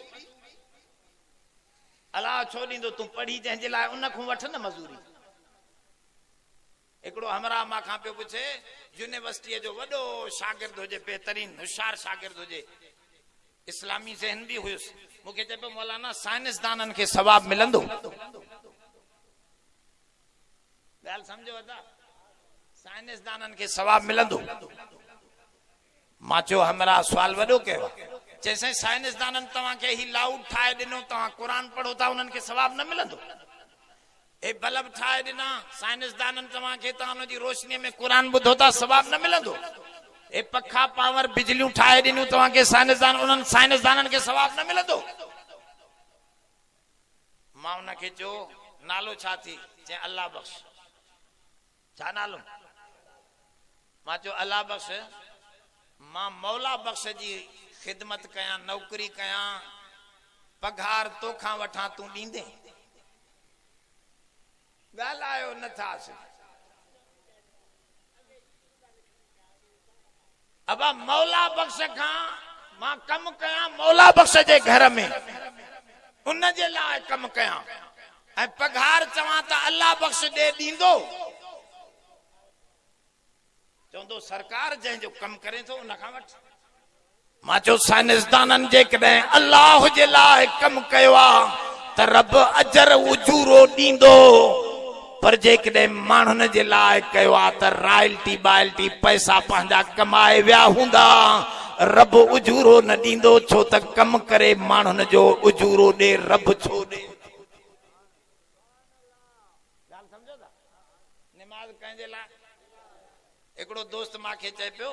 अल्लाह छो ॾींदो? तूं पढ़ी जंहिंजे लाइ उन खां वठ न मज़दूरी। हिकिड़ो हमरा मां खां पियो पुछे, यूनिवर्सिटीअ जो वॾो शागिर्द हुजे, बहितरीन होशियार शागिर्द हुजे, इस्लामी ज़हन बि हुयुसि, मूंखे चए पियो मौलाना साइंसदाननि खे सवाब मिलंदो? ॻाल्हि सम्झो था, साइंसदाननि खे सवाब मिलंदो? मां चयो हमरा सुवाल वॾो कयो। चइसि साइंसदाननि तव्हांखे ही लाउड ठाहे ॾिनो, तव्हां क़ुरान पढ़ो था, उन्हनि खे सवाब न मिलंदो? ए बल्ब ठाहे ॾिना साइंसदाननि तव्हांखे, तव्हां हुनजी रोशनीअ में क़ुरान ॿुधो था, सवाब न मिलंदो? ए पखा पावर बिजलियूं ठाहे ॾिनियूं तव्हांखे साइंसदान, उन्हनि साइंसदाननि खे सवाब न मिलंदो? मां उनखे चयो नालो छा थी? चए अल्लाह बख्श। छा नालो? मां चयो अल्लाह बख्श, मां मौला बख्श जी ख़िदमत कयां, नौकरी कयां, पघार तोखां वठां तूं ॾींदे ॻाल्हायो नथा अब मौला बख्श खां मां कम कयां मौला बख्श जे घर में उन जे लाइ कम कयां ऐं पघार चवां त अल्लाह बख्श ॾे ॾींदो चवंदो सरकार जंहिंजो कम करे थो उन खां वठ मां चयो साइंसदाननि जे कॾहिं अल्लाह जे लाइ कम कयो आहे त रब अजर उजूरो ॾींदो पर जेकॾहिं माण्हुनि जे लाइ कयो आहे त रॉयल्टी बायल्टी पैसा पंहिंजा कमाए विया हूंदा रब उजूरो न ॾींदो छो त कम करे माण्हुनि जो उजूरो ॾे रब छो ॾे समझो था निमाज़ कंहिंजे लाइ हिकिड़ो दोस्त मूंखे चए पियो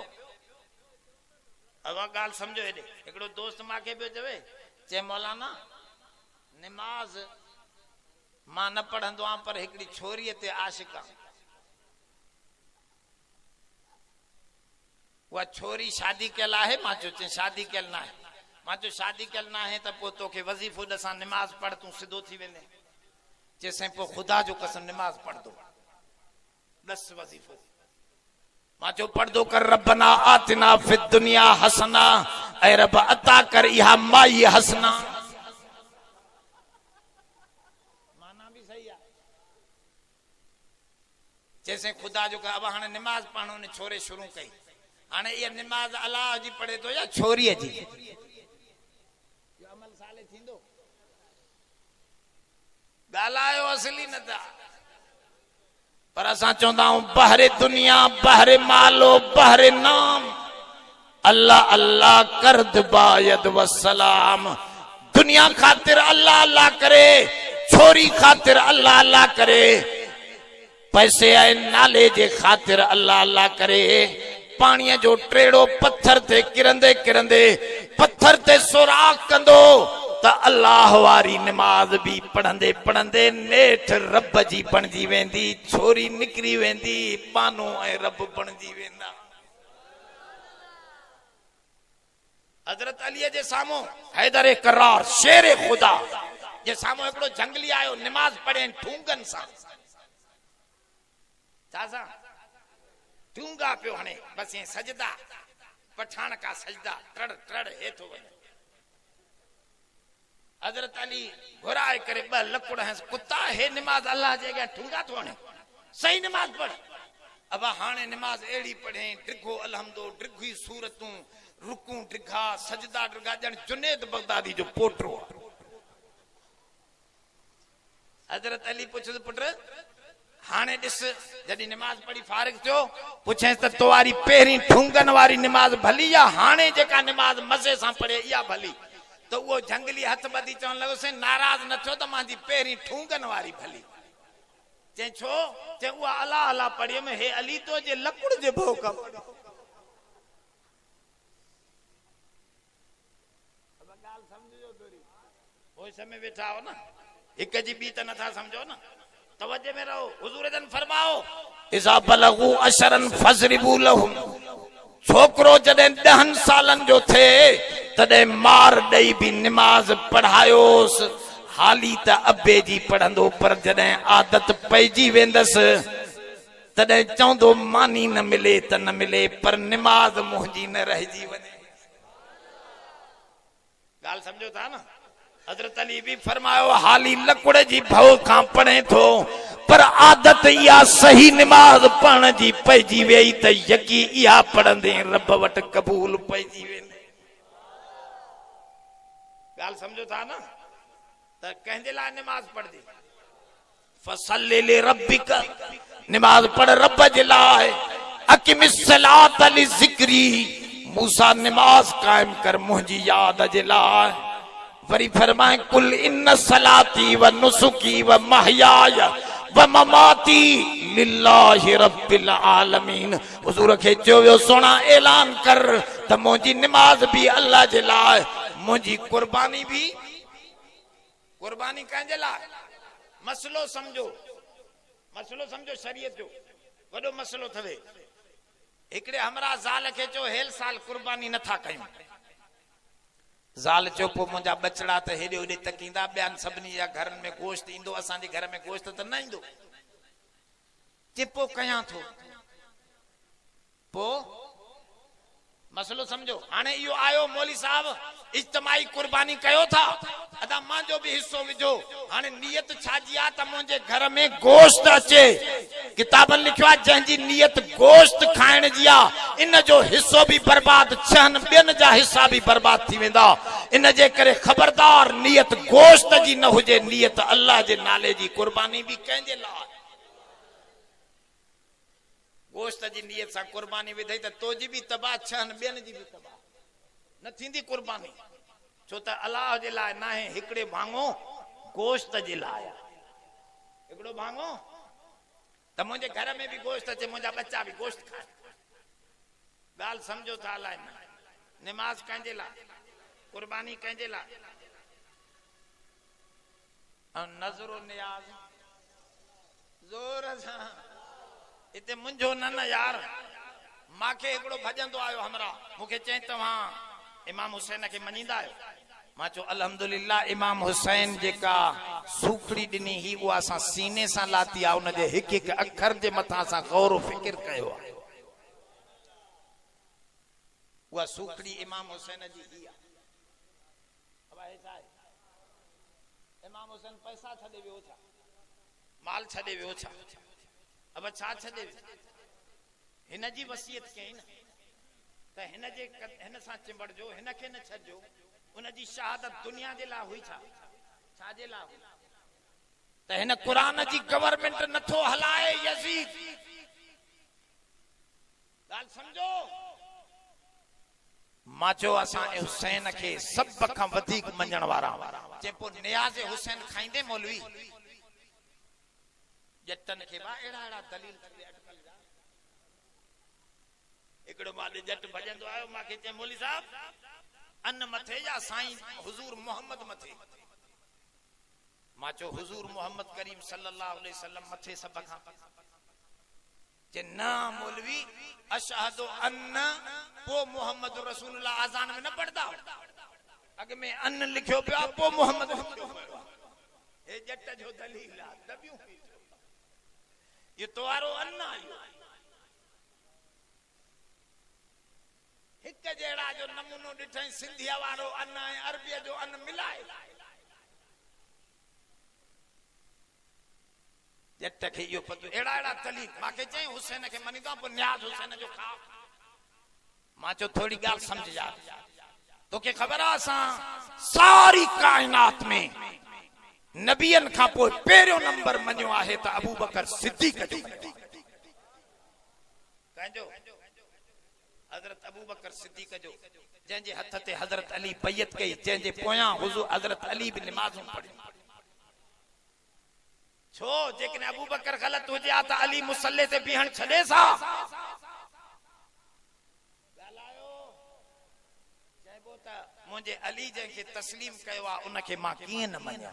अब ॻाल्हि समझो हेॾे हिकिड़ो दोस्त मूंखे पियो चए मौलाना निमाज़ मां न पढ़ंदो आहियां पर हिकिड़ी छोरीअ ते आशिक़ आहे उहा छोरी शादी कयल आहे मां चयो शादी कयल न आहे मां चयो शादी कयल न आहे त पोइ तोखे वज़ीफ़ो ॾसां निमाज़ पढ़ तूं सिधो थी वेंदे चइसि पोइ ख़ुदा जो कसम निमाज़ पढ़ंदो ॾस वज़ीफ़ो मां चयो पढ़दो कर रब्बना आतिना फिद दुनिया हसना ऐं रब अता कर इहा माई हसना माना भी सही आहे जैसे खुदा जो अब हाणे निमाज़ पढ़णो ने छोरे शुरू कई हाणे इहा निमाज़ अल्लाह जी पढ़े तो या छोरीअ जी अमल साले थींदो ॻाल्हायो असली न था पर असां चवंदा आहियूं बहरे दुनिया बहरे मालो बहरे नाम अल्लाह अल्लाह करद बायद वसलाम दुनिया खातिर अल्लाह अल्लाह करे छोरी खातिर अल्लाह अल्लाह करे पैसे ऐं नाले जे खातिर अल्लाह अल्लाह करे पाणीअ जो टेड़ो पत्थर ते किरंदे किरंदे पत्थर ते सुराख कंदो त अल्लाह वारी निमाज़ भी पढ़ंदे पढ़ंदे नेठ रब जी बणजी वेंदी छोरी निकरी वेंदी पानो ऐं रब बणजी वेंदा हजरत अली जे साम्हूं हैदर करार शेर खुदा जे साम्हूं हिकिड़ो जंगली आयो निमाज़ पढ़े ठूंगन सां छा ठूंगा पियो हणे बस ये सजदा पठान का सजदा टड़ टड़ हेठो वञे हजरत अली घुराए करे ब लकुड़ है कुत्ता हे निमाज़ अल्लाह जे अॻियां ठूंगा थो हणे सही निमाज़ पढ़ अब हाणे निमाज़ एड़ी पढ़े डिघो अलहमदो डिघी सूरतूं रुकूं डिघा सजदा डिघा ॼण जुनेद बगदादी जो पोटो हजरत अली पुछस पुट हाणे ॾिस जॾहिं निमाज़ पढ़ी फारिग थियो पुछेसि त तो वारी पहिरीं ठूंगन वारी निमाज़ भली या हाणे जेका निमाज़ मज़े सां पढ़े इहा भली तो वो जंगली हथ बदी चवण लॻो से नाराज़ न थियो त मुंहिंजी पहिरीं ठूंगन वारी भली चई छो चई उहा अला अला पढ़ी में हे अली तो जे लकुड़ जे भोक वो समय वेठा हो ना हिक जी बी त नथा समझो ना तवज्जो में रहो हुजूर जन फरमाओ इज़ा बलगू अशरन फज़रिबू लहुम छोकरो जॾहिं 10 सालन जो थे तॾहिं मार ॾेई भी निमाज़ पढ़ायोस हाली त अबे जी पढ़ंदो पर जॾहिं आदत पइजी वेंदसि तॾहिं चवंदो मानी न मिले त न मिले पर निमाज़ मुंहिंजी न रहिजी वञे ॻाल्हि समझो था न हजरत अली भी फरमायो हाली लकुड़ जी भव खां पढ़े थो पर आदत इहा सही निमाज़ पढ़ण जी पइजी वई त यकी इहा पढ़ंदे रब वटि क़बूल पइजी वेंदे ॻाल्हि समझो था न त कंहिंजे लाइ निमाज़ पढ़दी फसल्ली लिरब्बिक निमाज़ पढ़ रब जे लाइ अकिमिस सलात लिज़िक्री मूसा निमाज़ कायम कर मुंहिंजी याद जे लाइ वरी फरमाए कुल इन सलाती व नुसुकी व महयाय व ममाती लिल्लाहि रब्बिल आलमीन हुजूर खे चयो वियो सोना ऐलान कर त मुंहिंजी निमाज़ भी अल्लाह जे लाइ मुंहिंजी कुर्बानी भी कुर्बानी कंहिंजे लाइ मसलो समझो शरीयत जो वॾो मसलो थवे हिकिड़े हमरा ज़ाल खे चयो हेल साल कुर्बानी नथा कयूं ज़ाल चो पोइ मुंहिंजा बचड़ा त हेॾे होॾे तकींदा, ॿियनि सभिनी जा घरनि में गोश्त ईंदो, असांजे घर में गोश्त त न ईंदो। जे पोइ कयां थो, पोइ मसलो समझो। हाणे इहो आयो मौली साहब इज्तिमाई कुर्बानी कयो था, अदा मुंहिंजो बि हिस्सो विझो। हाणे नियत छाजी आहे त मुंहिंजे घर में गोश्त अचे। किताबनि लिखियो आहे जंहिंजी नियत गोश्त खाइण जी आहे इन जो हिस्सो बि बर्बाद, छहनि ॿियनि जा हिस्सा बि बर्बाद थी वेंदा। इन जे करे ख़बरदार नियत गोश्त जी न हुजे, नियत अल्लाह जे नाले जी कुर्बानी बि कंहिंजे लाइ। गोश्त जी नियत सां कुर्बानी विधई त तोजी बि तबाह, छहनि ॿियनि जी बि तबाह न थींदी कुर्बानी। छो त अलाह जे लाइ न आहे, हिकिड़े भाङो गोश्त जे लाइ, हिकिड़ो भाङो त मुंहिंजे घर में बि गोश्त अचे, मुंहिंजा बच्चा बि गोश्त खाए। ॻाल्हि सम्झो था अलाए न। निमाज़ कंहिंजे लाइ, कुर्बानी कंहिंजे लाइ, ऐं नज़रो नियाज़ ज़ोर सां इते मुंहिंजो न न यार। मांखे हिकिड़ो भॼंदो आयो हमरा, मूंखे चई तव्हां इमाम हुसैन खे मञींदा आहियो? मां चयो अल्हम्दुलिल्लाह, इमाम हुसैन जेका सूखड़ी ॾिनी ही उहा असां सीने सां लाती आहे, उनजे हिकु हिकु अखर जे मथां असां गौर फिकिर कयो आहे। उहा सूखड़ी इमाम हुसैन जी ही आहे। इमाम हुसैन पैसा छॾे वियो छा, माल छॾे वियो छा? अब छा छॾे? हिन जी वसियत कई न त हिन सां चिंबड़जो, हिन खे न छॾिजो। उन जी शहादत दुनिया जे लाइ हुई छा, छाजे लाइ हुई? त हिन क़ुरान जी गवर्नमेंट नथो हलाए यज़ीद। ॻाल्हि सम्झो। मां चयो असां हुसैन खे सभ खां वधीक मञण वारा। जे पोइ नियाज़ हुसैन खाईंदे मौलवी जटन खे बा एड़ा एड़ा दलील अटकल जा। हिकिड़ो मां जट भॼंदो आयो, मूंखे चए मौली साहब अन मथे या साईं हुजूर मोहम्मद मथे? मां चयो हुजूर मोहम्मद करीम सल्लल्लाहु अलैहि वसल्लम मथे सभ खां। जे न मौलवी अशहदु अन्न पो मोहम्मद रसूलुल्लाह अज़ान में न पढ़दा, अॻ में अन्न लिखियो पियो पो मोहम्मद लिखियो पियो। हे जट जो दलील आहे, दबियूं ये तो वारो अन्न आयो। हिक जहिड़ा जो नमूनो ॾिठई, सिंधिया वारो अन्न ऐं अरबीअ जो अन्न मिलाए। जट खे इहो पतो, अहिड़ा अहिड़ा दलील। मूंखे चई हुसैन खे मञींदो पोइ नियाज़ हुसैन जो खा। मां चयो थोरी ॻाल्हि सम्झ जा, तोखे ख़बर आहे असां सारी काइनात में नबियनि खां पोइ पहिरियों नंबर मञियो आहे त अबू बकर सिद्दीक़ जो। कंहिंजो? हज़रत अबू बकर सिद्दीक़ जो, जंहिंजे हथ ते हज़रत अली बैयत कई, जंहिंजे पोयां हुज़ूर हज़रत अली बि नमाज़ूं पढ़ी। छो जेकॾहिं अबू बकर ग़लत हुजे आ त अली मुसल्ले ते बीहण छॾे सा? चइबो त मुंहिंजे अली जंहिंखे तस्लीम कयो आहे उनखे मां कीअं न मञां?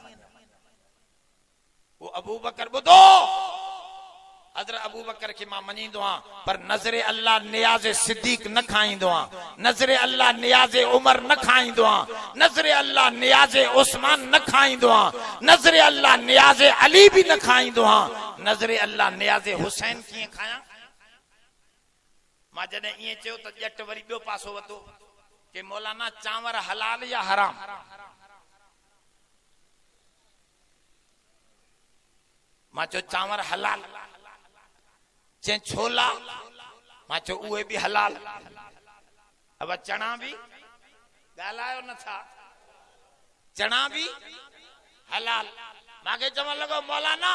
वो अबू बकर ॿुधो, हज़रत अबू बकर के मां मञींदो आहियां, पर नज़रे अल्लाह नियाज़ सिद्दीक़ न खाईंदो आहियां, नज़रे अल्लाह नियाज़ उमर न खाईंदो आहियां, नज़रे अल्लाह नियाज़ उस्मान न खाईंदो आहियां, नज़रे अल्लाह नियाज़ अली भी न खाईंदो आहियां, नज़रे अल्लाह नियाज़ हुसैन कीअं खायां? मां जॾहिं ईअं चयो त ॼट वरी ॿियो पासो वतो कि मौलाना चांवर हलाल या हराम? मां चयो चांवर हलाल। चए छोला? मां चयो उहे भी हलाल। अब चना भी ॻाल्हायो नथा, चना भी हलाल। मांखे चवण लॻो मौलाना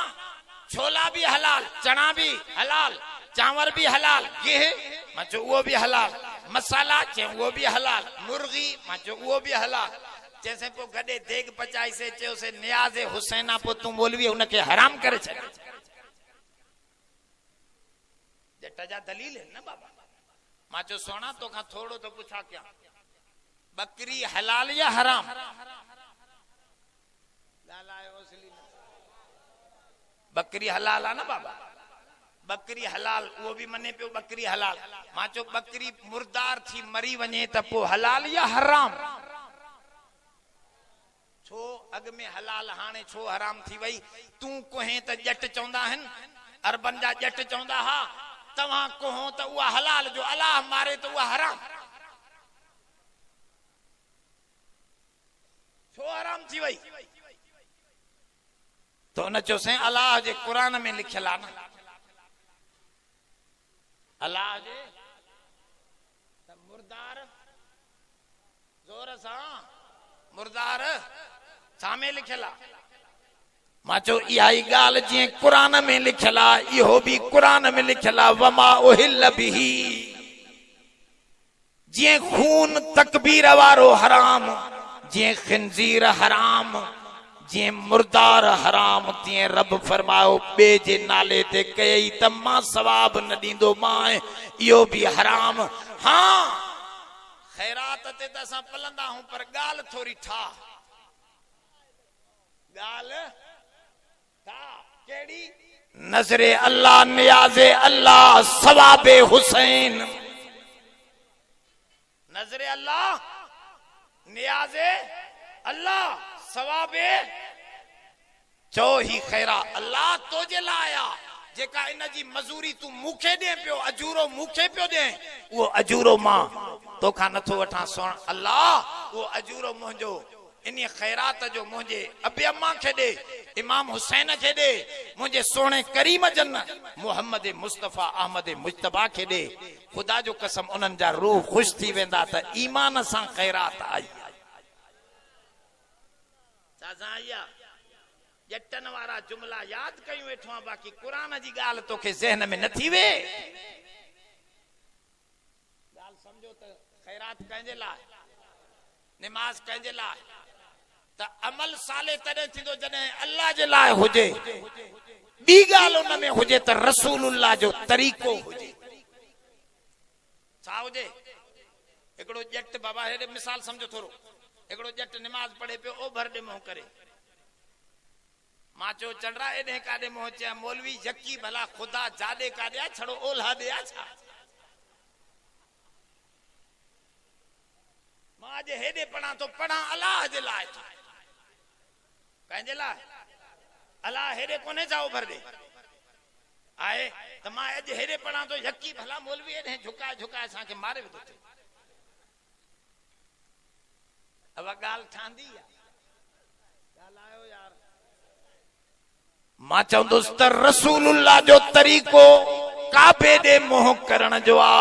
छोला भी हलाल, चना भी हलाल, चांवर भी हलाल, गिह? मां चयो उहो भी हलाल। मसाला? चए उहो भी हलाल। मुर्गी? मां चयो उहो भी हलाल। जैसे पो गडे देग पचाई से चयो से नियाज़ हुसैना पो तू मौलवी उनके हराम करे छॾ। जट जा दलील है न बाबा। मां चयो सोना तो खां थोड़ो तो पुछा क्या, बकरी हलाल या हराम? बकरी हलाल है ना बाबा, बकरी हलाल, वो भी मने पियो बकरी हलाल। मां चयो बकरी मुर्दार थी मरी वने त पो हलाल या हराम? छो अग में हलाल हाने छो हराम थी वई तू कोहे त जट चौंदा हन अरबन जा जट चौंदा हा तवा कोहो त उहा हलाल जो अल्लाह मारे त उहा हराम छो हराम थी वई तो न चो से अल्लाह जे कुरान में लिखियल आ न अल्लाह जे त मुर्दार जोर सा मुर्दार सामे लिखियल आ मां चो इहा ई ॻाल्हि जीअं कुरान में लिखियल आ इहो बि कुरान में लिखियल आ वमा उहिल बिही जीअं खून तकबीर वारो हराम जीअं खिंजीर हराम जीअं मुर्दार हराम तीअं रब फरमायो बे जे नाले ते कयई त मां सवाब न ॾींदो मां इहो बि हराम हाँ खैरात ते त असां पलंदा हूं पर ॻाल्हि थोरी ठा ॻाल्हि ठा कहिड़ी नज़रे अल्लाह नियाज़े अल्लाह सवाबे हुसैन नज़रे अल्लाह नियाज़े अल्लाह सवाबे चो ही खैरा अल्लाह तोजे लाया जेका इन जी मजूरी तू मुखे दे पियो अजूरो मुखे पियो दे वो अजूरो मां तोखा नथो वठा सोण अल्लाह वो अजूरो मुंहिंजो इन खैरात जो मुझे अबे अम्मा खे दे इमाम हुसैन खे दे मुझे सोने करीम जन मोहम्मद मुस्तफा अहमद मुजतबा खे दे खुदा जो कसम उन्हनि जा रूह खुश थी वेंदा त ईमान सां खैरात आई साजाया जटन वारा जुमला याद कयूं वेठो आ बाकी कुरान जी गाल तोखे ज़हन में न थी वे गाल समझो त खैरात कंजे लाइ नमाज कंजे लाइ त अमल साले तॾहिं थींदो जॾहिं अल्लाह जे लाइ हुजे ॿी ॻाल्हि उन में हुजे त रसूलुल्लाह जो तरीक़ो हुजे छा हुजे हिकिड़ो जट बाबा हेॾे मिसाल समझो थोरो हिकिड़ो जट नमाज पढ़े पियो ओभर ॾे मुंहुं करे मां चयो चंडरा एॾे काॾे मुंहुं चया मौलवी यकी भला खुदा जाॾे काॾे आ छड़ो ओल्हा ॾे आ छा मां अॼु हेॾे पढ़ां तो पढ़ां अल्लाह जे लाइ कंहिंजे लाइ अल्लाह हेॾे कोन्हे छा ओभर ॾे आहे त मां अॼु हेॾे पढ़ां तो यकी भला मौलवी एॾे झुकाए झुकाए असांखे मारे वेंदो थिए अब गाल ठांदी ॻाल्हायो यार मां चवंदुसि त रसूलुल्लाह जो तरीक़ो काबे ॾे मुंहुं करण जो आ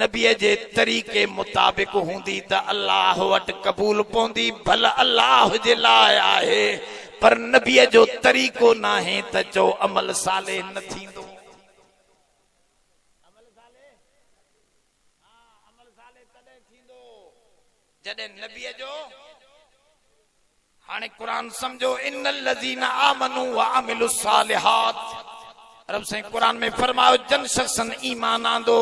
नबीअ जे तरीक़े मुताबिक़ हूंदी त अल्लाह वटि क़बूल पवंदी भल अल्लाह जे लाइ आहे पर नबीअ जो तरीक़ो नाहे त चो अमल साले न थींदो जॾहिं नबीअ जो हाणे कुरान समझो इन्नल लज़ीना आमनू व अमिलुस सालिहात रब से कुरान में फरमायो जन शख्सन ईमान आंदो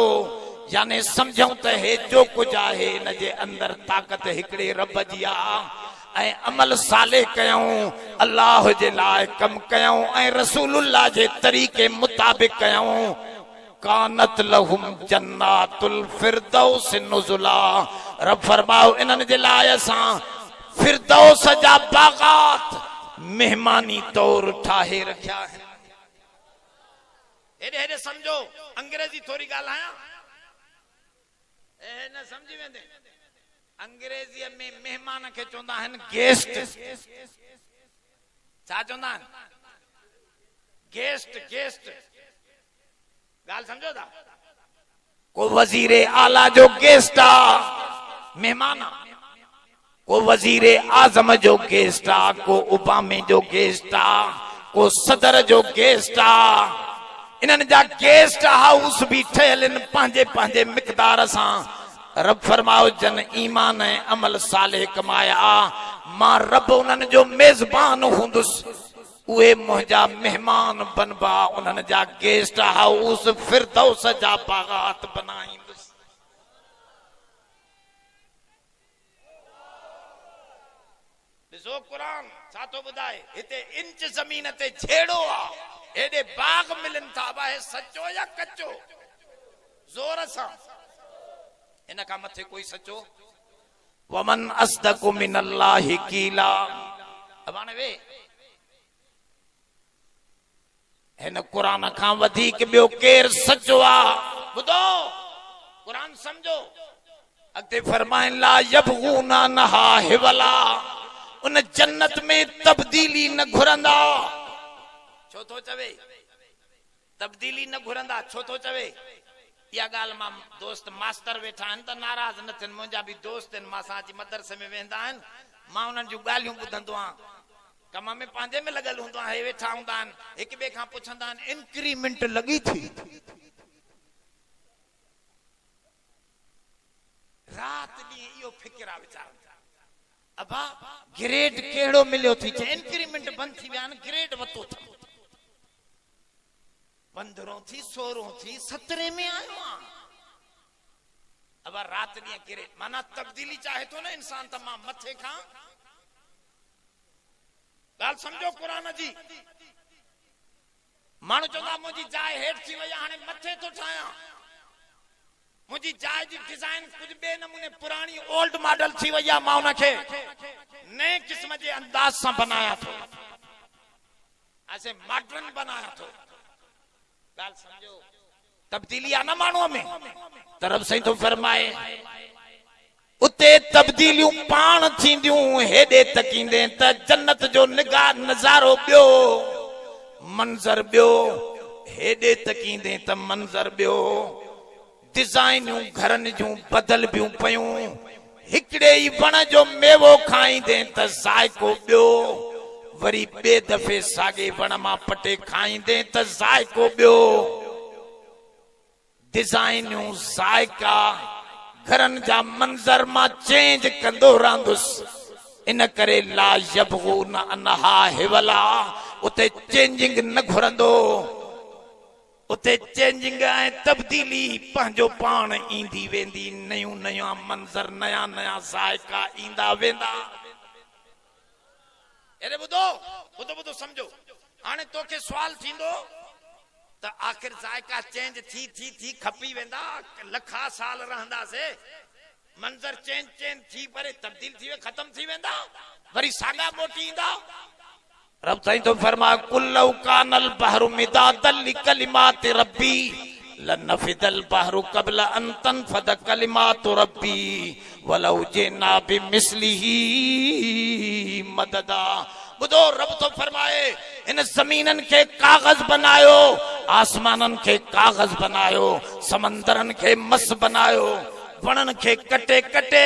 यानी समझूं त हे जो कुछ आहे इन जे अंदर ताकत हिकड़े रब जी आ ऐं अमल साले कयूं अल्लाह जे लाइ कम कयूं ऐं रसूलुल्लाह जे तरीक़े मुताबिक़ कयूं कानत लहुम जन्नातुल फिरदौस नुज़ुला रब फरमाओ इन्हनि जे लाइ असां फिरदौस जा बागात मेहमानी तौर ठाहे रखिया आहिनि हेॾे हेॾे समझो अंग्रेजी थोरी ॻाल्हायां न समझी वेंदे अंग्रेजीअ में मेहमान खे चवंदा आहिनि गेस्ट छा चवंदा आहिनि गेस्ट गेस्ट ॻाल्हि समझो था को वज़ीर आला जो गेस्ट आ मेहमान को वज़ीर आज़म जो गेस्ट आ को ओबामे जो गेस्ट आ को सदर जो गेस्ट आ इन्हनि जा गेस्ट हाउस भी ठहियल आहिनि पंहिंजे पंहिंजे मिक़दार सां रब फरमाओ जन ईमान ऐं अमल साले कमाया मां रब उन्हनि जो मेज़बान हूंदुसि उहे मुंहिंजा मेहमान बनबा उन्हनि जा गेस्ट हाउस फिरदौस जा बागात बनाईंदुसि ॾिसो क़ुरान छा थो ॿुधाए हिते इंच ज़मीन ते छेड़ो आहे एडे बाग मिलन था बाहे सचो या कच्चो जोर सां इन का मथे कोई सचो वमन अस्दकु मिनल्लाहि कीला। अब हाणे वे हिन क़ुरान खां वधीक ॿियो केर सचो आहे? ॿुधो क़ुरान समझो। अॻिते फरमाइन ला यबगूना नहा हिवला, उन जन्नत में तब्दीली न घुरंदा। छो थो चवे तब्दीली न घुरंदा? छो थो चवे? इहा ॻाल्हि मां दोस्त मास्टर वेठा आहिनि त नाराज़ न थियनि, मुंहिंजा बि दोस्त आहिनि, मां सां अची मदरसे में वेंदा आहिनि, मां उन्हनि जूं ॻाल्हियूं ॿुधंदो आहियां, कम में पंहिंजे में लॻल हूंदो आहे, हे वेठा हूंदा आहिनि, हिक ॿिए खां पुछंदा आहिनि इंक्रीमेंट लॻी थी, राति ॾींहुं इहो फिकिर आहे वीचारनि जा। अबा ग्रेड कहिड़ो मिलियो थी? चए इंक्रीमेंट बंदि थी विया आहिनि, ग्रेड वतो अथमि, 15 थी 16 थी 17 में आयो आहियां। अब रात ॾींहुं ग्रेड माना तब्दीली चाहे थो न इंसान तमाम मथे खां। ॻाल्हि सम्झो क़ुरान जी। माण्हू चवंदा मुंहिंजी जाइ हेठि थी वई, हाणे मथे थो ठाहियां, मुंहिंजी जाइ जी डिजाइन कुझु ॿिए नमूने पुराणी ओल्ड मॉडल थी वई आहे, मां उनखे नए क़िस्म जे अंदाज सां बनाया थो, ऐसे मॉडर्न बनाया थो। ॻाल्हि सम्झो, तब्दीली आहे न माण्हूअ में। तरफ साईं तो फरमाए उते तब्दीलियूं पाण थींदियूं, हेॾे तकींदे त जन्नत जो निगाह नज़ारो ॿियो, मंज़र ॿियो, हेॾे तकींदे त मंज़र ॿियो, डिजाइनियूं घरनि जूं बदल बियूं पयूं, हिकिड़े ई वण जो मेवो खाईंदे त ज़ाइको ॿियो, वरी ॿिए दफ़े साॻे वण मां पटे खाईंदे त ज़ाइको ॿियो। डिजाइनियूं ज़ाइका घरनि जा मंज़र मां चेंज कंदो रहंदुसि, इन करे ला यबगून अनहा हिवला, उते चेंजिंग न घुरंदो, उते चेंजिंग ऐं तब्दीली पंहिंजो पाण ईंदी वेंदी, नयूं नया मंज़र, नया नया ज़ाइका ईंदा वेंदा। अरे ॿुधो ॿुधो ॿुधो सम्झो। हाणे तोखे सुवाल थींदो त आख़िर ज़ाइका चेंज थी खपी वेंदा, लखा साल रहंदासीं, मंज़र चेंज थी परे तब्दील थी वे ख़त्म थी वेंदा, वरी साॻा मोटी ईंदा। रब साईं तो फरमा कुल्लौ कानल बहरु मिदादल लिकलिमाति रब्बी लनफिदल बहरु क़ब्ल अन तनफद कलिमातु रब्बी वलौ जिना बिमिस्लिही मददा। ॿुधो रब तो फरमाए इन ज़मीननि खे कागज़ बनायो, आसमाननि खे कागज़ बनायो, समंदरनि खे मस बनायो, वणनि खे कटे कटे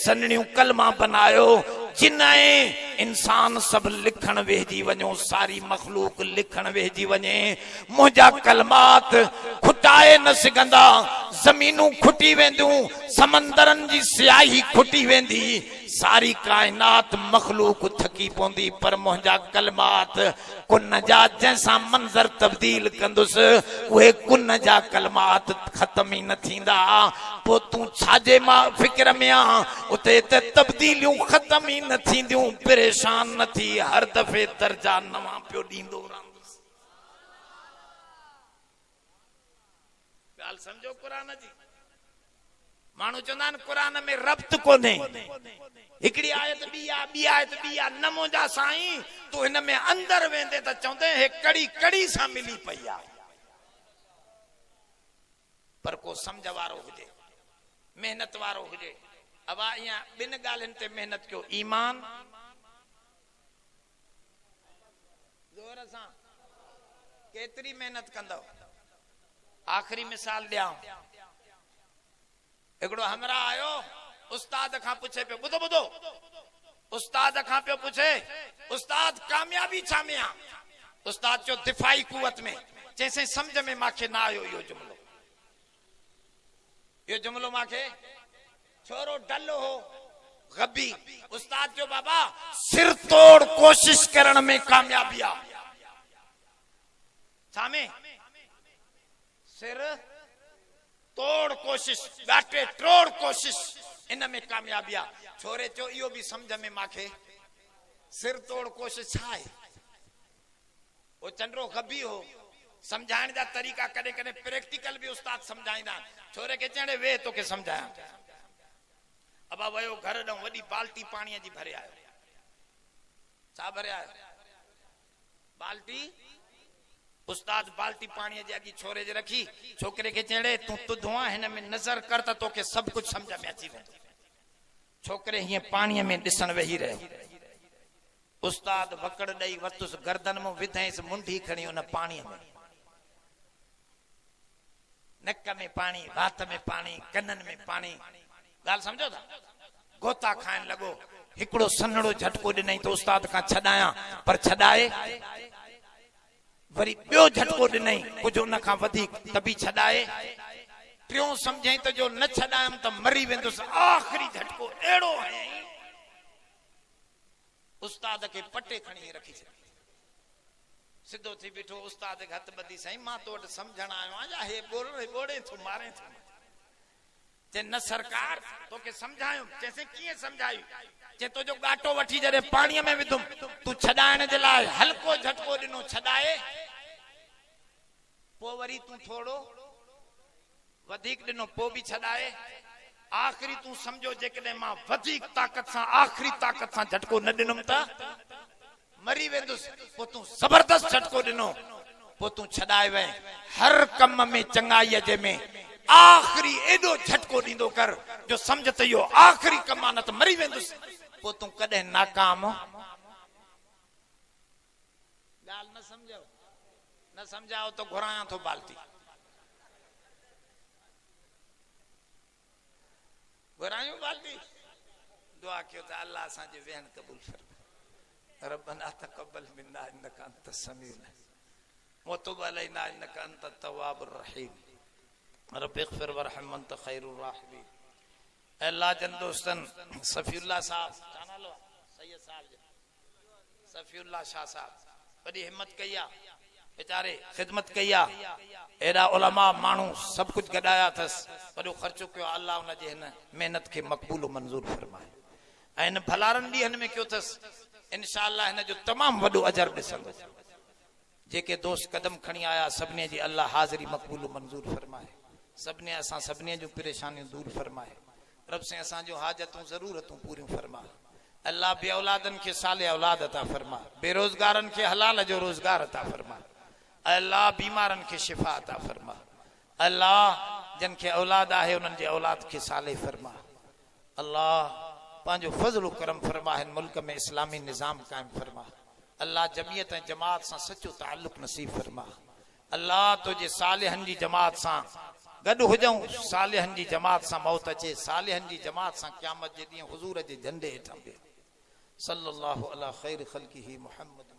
सनड़ियूं कलमा बनायो, जिन इंसान सब लिखण वेहजी वञो, सारी मखलूक लिखण वेहजी वञे, मुंहिंजा कलमात खुटाए न सघंदा, ज़मीनूं खुटी वेंदियूं, समंदरनि जी स्याही खुटी वेंदी, सारी कायनात मखलूक थकी पवंदी, पर मुंहिंजा कलमात कुन जा जंहिंसां मंज़र तब्दील कंदुसि, उहे कुन जा कलमात ख़त्म ई न थींदा। पोइ तूं छाजे मां फिक्र में आ? उते त तब्दीलियूं ख़त्म ई न थींदियूं, परेशान न थी, हर दफ़े दर्जा नवां पियो ॾींदो रहंदुसि। ॻाल्हि सम्झो क़ुरान जी। माण्हू चवंदा आहिनि क़ुरान में रब्त कोन्हे, हिकिड़ी आयत ॿी आहे, ॿी आयत ॿी आहे, न मुंहिंजा साईं तूं हिन में अंदर वेंदे त चवंदे हे कड़ी कड़ी सां मिली पई आहे। पर को सम्झ वारो हुजे, मेहनत वारो हुजे। अब इहा ॿिनि ॻाल्हियुनि ते मेहनत कयो, ईमान ज़ोर सां केतिरी मेहनत कंदव। आख़िरी मिसाल ॾियां, हिकिड़ो हमरा आयो, उस्ताद खां पुछे पियो, ॿुधो ॿुधो, उस्ताद खां पियो पुछे, उस्ताद कामयाबी छा में आहे? उस्ताद चयो दिफ़ाई कुवत में। चइसि सम्झ में मांखे न आयो इहो जुमिलो, इहो जुमिलो मांखे, छोरो डल हो, गबी। उस्ताद चयो बाबा सिर तोड़ कोशिश करण में कामयाबी आहे। छा में? सिर तोड़ कोशिश, ॾाटे ट्रोड़ कोशिश, इन में कामयाबी आहे। छोरे चयो इहो बि सम्झ में मांखे, सिर तोड़ कोशिश छा आहे? वो चंड्रो गबी हो, समझाइण जा तरीक़ा कॾहिं कॾहिं प्रैक्टिकल भी उस्ताद समझाईंदा। छोरे के चणे वे तोखे समझाया, अबा वयो घर ॾांहुं वॾी बाल्टी पाणीअ जी भरे आयो। छा भरे आयो? बाल्टी। उस्ताद बाल्टी पाणीअ जे अॻी छोरे जे रखी, छोकिरे खे चेड़े तूं तुधो आहे, हिन में नज़र कर त तोखे सभु कुझु सम्झ में अची वेंदो। छोकिरे हीअं पाणीअ में ॾिसण वेही रहियो। उस्ताद वकड़ ॾेई वरितुसि, गर्दन में विधईंसि, मुंडी खणी उन पाणीअ में, नक में पाणी, वात में पाणी, कननि में पाणी। ॻाल्हि सम्झो था? गोता खाइण लॻो। हिकिड़ो सन्हड़ो झटको ॾिनई त उस्ताद खां छॾायां, पर छॾाए। वरी ॿियो झटको ॾिनई, कुझु उन खां वधीक, त बि छॾाए। टियों सम्झई त जो न छॾायमि त मरी वेंदुसि। आख़िरी झटको अहिड़ो हयईं, उस्ताद खे पटे खणी रखी छॾी। सिधो थी बीठो, उस्ताद खे हथ ॿधी, साईं मां तो वटि सम्झण आयो आहियां, हे ॿोड़े थो मारे थो। चए न सरकार, तोखे सम्झायो। चइसि कीअं सम्झाई? चए तुंहिंजो गाटो वठी जॾहिं पाणीअ में विधुम, तूं छॾाइण जे लाइ हल्को झटको ॾिनो, छॾाए। पोइ वरी तूं थोड़ो वधीक ॾिनो, पोइ बि छॾाए। आख़िरी तूं सम्झो जेकॾहिं मां वधीक ताक़त सां, आख़िरी ताक़त सां झटको न ॾिनुमि त मरी वेंदुसि। पोइ तूं ज़बरदस्त झटको ॾिनो, पोइ तूं छॾाए वए। हर कम में चङाईअ जे में आख़िरी एॾो झटको ॾींदो कर जो सम्झ त इहो आख़िरी कम आहे, न त मरी वेंदुसि। पोइ तूं कॾहिं नाकाम। ॻाल्हि न सम्झो, न सम्झाओ त घुरायां थो बाल्टी। घुरायूं बाल्टी। दुआ कयो त अल्लाह असांजे वेहण क़बूल फरमाए। रब्बना तक़ब्बल मिन्ना इन्नका अंत समीउल व तुब अलैना इन्नका अंत तव्वाबुर रहीम। रब्बि इग़फिर वरहम अंत खैरुर राहिमीन। अल्लाह जन दोस्तन, सफीउल्लाह साहब, जाना लो सैयद साहब, सफीउल्लाह शाह साहब बड़ी हिम्मत कई आ, बेचारे खिदमत कई आ। एड़ा उलमा मानू सब कुछ गडाया थस, वडो खर्चो कयो। अल्लाह उन जे हिन मेहनत के मकबूल मंजूर फरमाए। ऐं इन भलारन ॾींहनि में कयो थस, इंशाअल्लाह हिन जो तमाम वडो अजर ॾिसंदो। जेके दोस्त कदम खणी आया सभिनी जी अल्लाह हाज़िरी मकबूल मंजूर फरमाए। सभिनी असां सभिनी जो परेशानियूं दूर फरमाए। रब से असां जो हाजतूं ज़रूरतूं पूरियूं फरमा। अल्लाह बे औलादन के साले औलाद अता फरमा। बेरोजगारन के हलाल जो रोजगार अता फरमा। अल्लाह बीमारन के शिफा अता फरमा। अल्लाह जन के औलाद आहे उन्हनि जे औलाद के साले फरमा। अल्लाह पंहिंजो फज़ल करम फरमा, हिन मुल्क में इस्लामी निज़ाम कायम फरमा। अल्लाह जमियत ऐं जमात सां सचो ताल्लुक नसीब फरमा। अल्लाह तुझे सालिहन जी जमात सां गॾु हुजऊं, सालिहन जी जमात सां मौत अचे, सालिहन जी जमात सां क़यामत जे ॾींहुं हुज़ूर जे झंडे हेठां। सल्लल्लाहु अला खैर ख़ल्क़िही मुहम्मद।